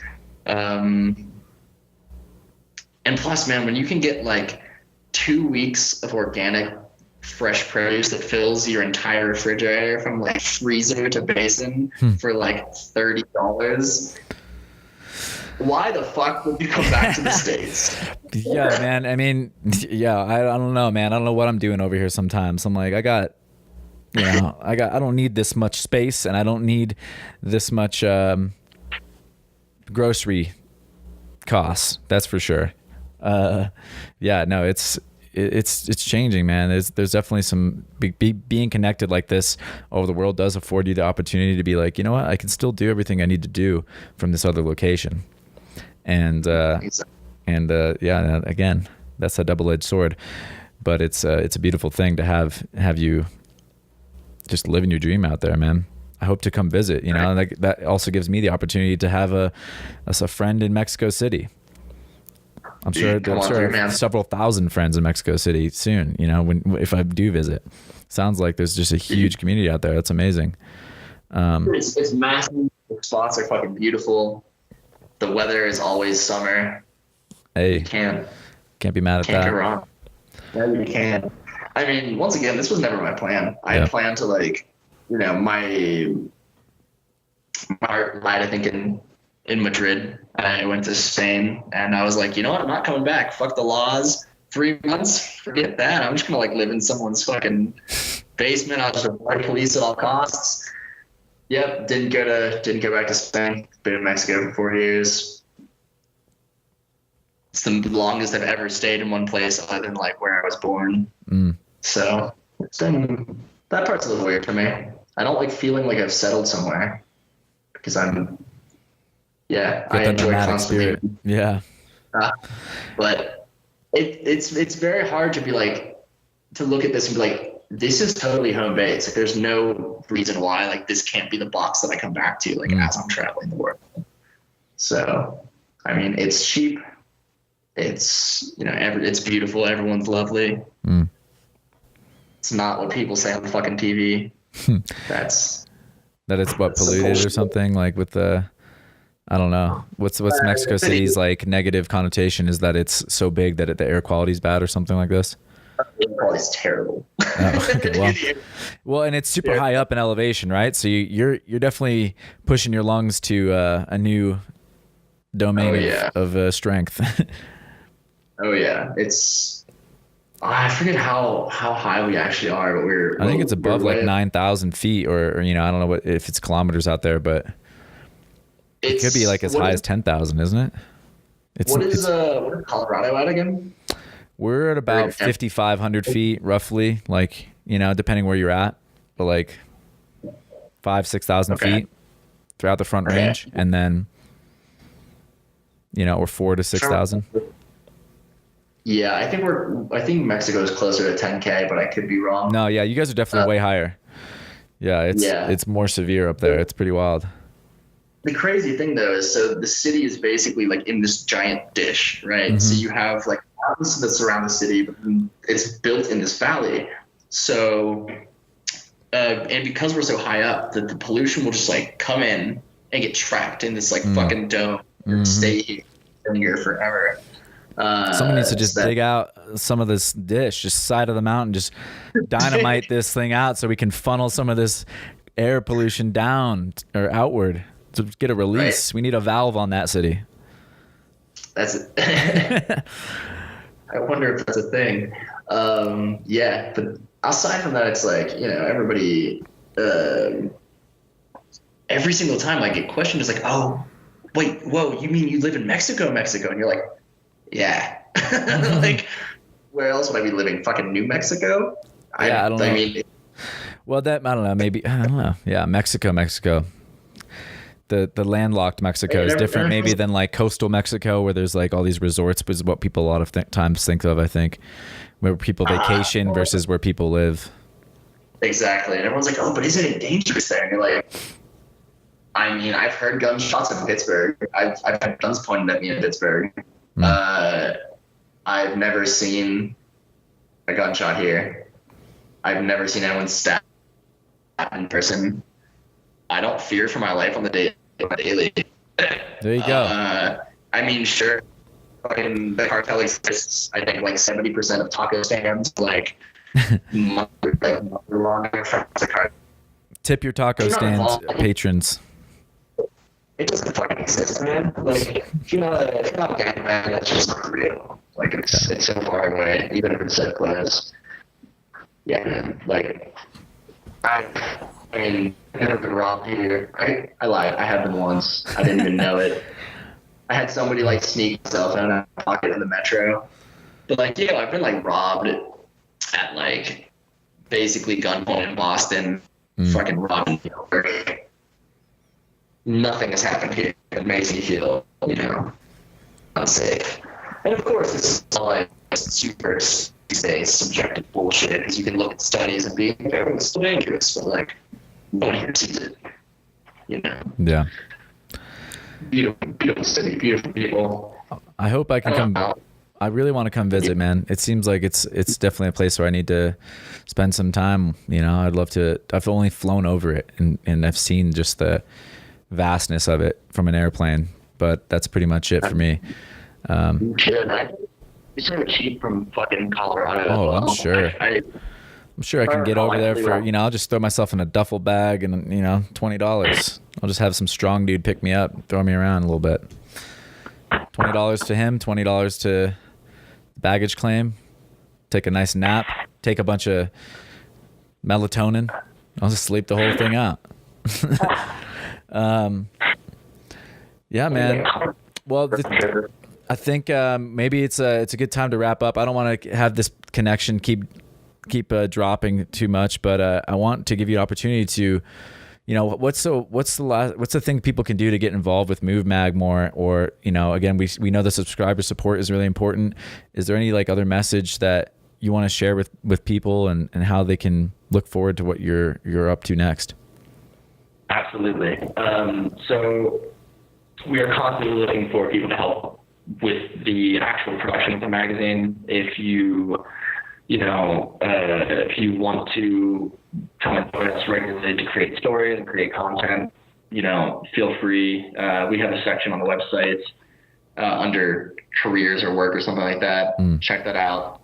And plus, man, when you can get like 2 weeks of organic fresh produce that fills your entire refrigerator from like freezer to basin for like $30, why the fuck would you come back to the States? Yeah, man. I mean, yeah, I don't know, man. I don't know what I'm doing over here sometimes. I'm like, I don't need this much space, and I don't need this much grocery costs. That's for sure. Yeah, no, it's changing, man. There's definitely some being connected like this over the world does afford you the opportunity to be like, you know what, I can still do everything I need to do from this other location. And yeah, again, that's a double-edged sword, but it's a beautiful thing to have you just living your dream out there, man. I hope to come visit, you know, and like, that also gives me the opportunity to have a friend in Mexico City. I'm sure I have several thousand friends in Mexico City soon, you know, if I do visit. Sounds like there's just a huge community out there. That's amazing. It's massive. The spots are fucking beautiful. The weather is always summer. Hey, you can't be mad at that. Can't go wrong. No, you can. I mean, once again, this was never my plan. I had planned to, like, you know, my heart lied, I think, in Madrid. I went to Spain, and I was like, you know what? I'm not coming back. Fuck the laws. 3 months, forget that. I'm just gonna like live in someone's fucking basement. I'll just avoid police at all costs. Yep, didn't go back to Spain. Been in Mexico for 4 years. It's the longest I've ever stayed in one place other than like where I was born. So that part's a little weird for me. I don't like feeling like I've settled somewhere because I enjoy constantly. Yeah. But it's very hard to be like, to look at this and be like, this is totally home base. Like, there's no reason why like this can't be the box that I come back to like as I'm traveling the world. So, I mean, it's cheap. It's, you know, it's beautiful. Everyone's lovely. It's not what people say on the fucking TV. That it's what, polluted or something, like with the, I don't know. What's Mexico City's like negative connotation is that it's so big that the air quality is bad or something like this? The air quality is terrible. Oh, okay, well, and it's super high up in elevation, right? So you're definitely pushing your lungs to a new domain of strength. Oh yeah, it's. I forget how high we actually are, but I think it's above like 9,000 feet, or you know, I don't know if it's kilometers out there, but it could be like as high as 10,000, isn't it? What is Colorado at again? We're at about 5,500 feet, roughly. Like, you know, depending where you're at, but like 5,000-6,000 feet throughout the Front Range, and then, you know, we're 4,000 to 6,000. Yeah, I think Mexico is closer to 10K, but I could be wrong. No, yeah, you guys are definitely way higher. Yeah, it's more severe up there. It's pretty wild. The crazy thing though is, so the city is basically like in this giant dish, right? So you have like mountains that surround the city, but it's built in this valley. So, and because we're so high up, that the pollution will just like come in and get trapped in this like fucking dome and stay here forever. Someone needs to just dig out some of this dish, just side of the mountain, just dynamite this thing out so we can funnel some of this air pollution down or outward to get a release. Right. We need a valve on that city. That's it. I wonder if that's a thing. Yeah, but aside from that, it's like, everybody, every single time I get questioned, it's like, oh, wait, whoa, you mean you live in Mexico? And you're like, yeah. Like, where else would I be living? Fucking New Mexico? Yeah, I don't know. I mean, well, I don't know. Maybe, I don't know. Yeah, Mexico. The landlocked Mexico is different maybe than like coastal Mexico, where there's like all these resorts, which is what people a lot of times think of, I think, where people vacation versus where people live. Exactly. And everyone's like, oh, but isn't it dangerous there? And you're like, I mean, I've heard gunshots in Pittsburgh. I've had guns pointed at me in Pittsburgh. I've never seen a gunshot here. I've never seen anyone stabbed in person. I don't fear for my life on the daily. There you go. I mean, sure, fucking the cartel exists. I think like 70% of taco stands, like, long from the cartel. Tip your taco stands patrons. It doesn't fucking exist, man. Like, if you're not gang, man, it's just not real. Like, it's so far away, even if it's so close. Yeah, man. Like, I mean, I've never been robbed here. I lied. I have been once. I didn't even know it. I had somebody like sneak my cell phone out of my pocket in the metro. But like, I've been like robbed at like basically gunpoint in Boston, fucking robbed in New York. Nothing has happened here that makes me feel, unsafe. And of course, it's all like super these days subjective bullshit, because you can look at studies and be, it's still dangerous, but like, no one here sees it. Yeah. Beautiful city, beautiful people. I hope I can come. I really want to come visit, man. It seems like it's definitely a place where I need to spend some time. I'd love to. I've only flown over it, and I've seen just the vastness of it from an airplane, but that's pretty much it for me. It's so cheap from fucking Colorado. Oh, I'm sure. I'm sure I can get over there for, I'll just throw myself in a duffel bag and, $20. I'll just have some strong dude pick me up, throw me around a little bit. $20 to him, $20 to baggage claim, take a nice nap, take a bunch of melatonin. I'll just sleep the whole thing out. Yeah, man. Well, I think maybe it's a good time to wrap up. I don't want to have this connection keep dropping too much, but I want to give you an opportunity to, what's the thing people can do to get involved with MUVMAG more? Or, again, we know the subscriber support is really important. Is there any like other message that you want to share with people and how they can look forward to what you're up to next? Absolutely. So we are constantly looking for people to help with the actual production of the magazine. If you want to come and join us regularly to create stories and create content, feel free. We have a section on the website under careers or work or something like that. Check that out.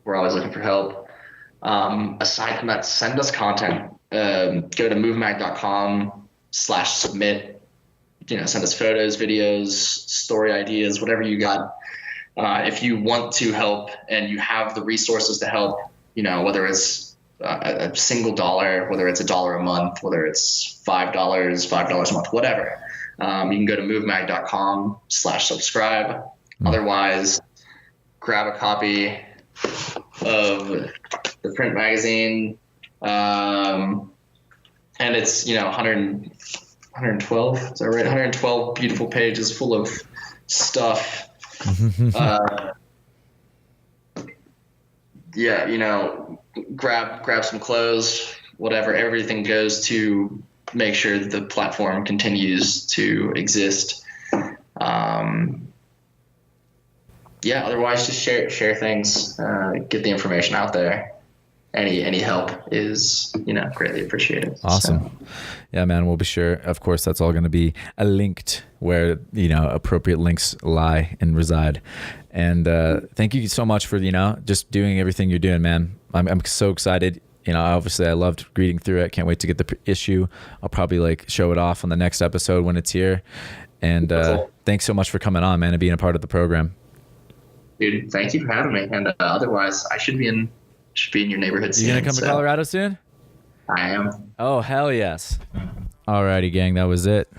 We're always looking for help. Aside from that, send us content. Go to movemag.com/submit. Send us photos, videos, story ideas, whatever you got. If you want to help and you have the resources to help, whether it's a single dollar, whether it's $1 a month, whether it's $5 a month, whatever, you can go to movemag.com/subscribe. Otherwise, grab a copy of the print magazine. And it's, 112, is that right? 112 beautiful pages full of stuff. Grab some clothes, whatever. Everything goes to make sure that the platform continues to exist. Otherwise just share things, get the information out there. Any help is, greatly appreciated. Awesome. So. Yeah, man, we'll be sure. Of course, that's all going to be linked where, appropriate links lie and reside. And thank you so much for, just doing everything you're doing, man. I'm so excited. Obviously I loved reading through it. Can't wait to get the issue. I'll probably show it off on the next episode when it's here. And cool. Thanks so much for coming on, man, and being a part of the program. Dude, thank you for having me. And otherwise, I should be in your neighborhood soon. You gonna come to Colorado soon? I am. Oh, hell yes. Alrighty, gang, that was it.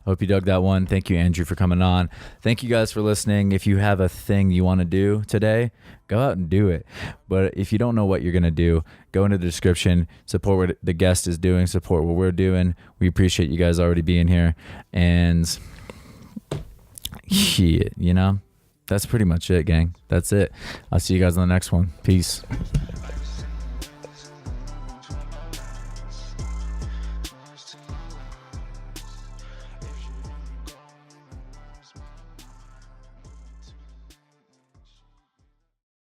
Hope you dug that one. Thank you, Andrew, for coming on. Thank you guys for listening. If you have a thing you want to do today, go out and do it. But if you don't know what you're going to do, go into the description, support what the guest is doing, support what we're doing. We appreciate you guys already being here. And shit, that's pretty much it, gang. That's it. I'll see you guys on the next one. Peace.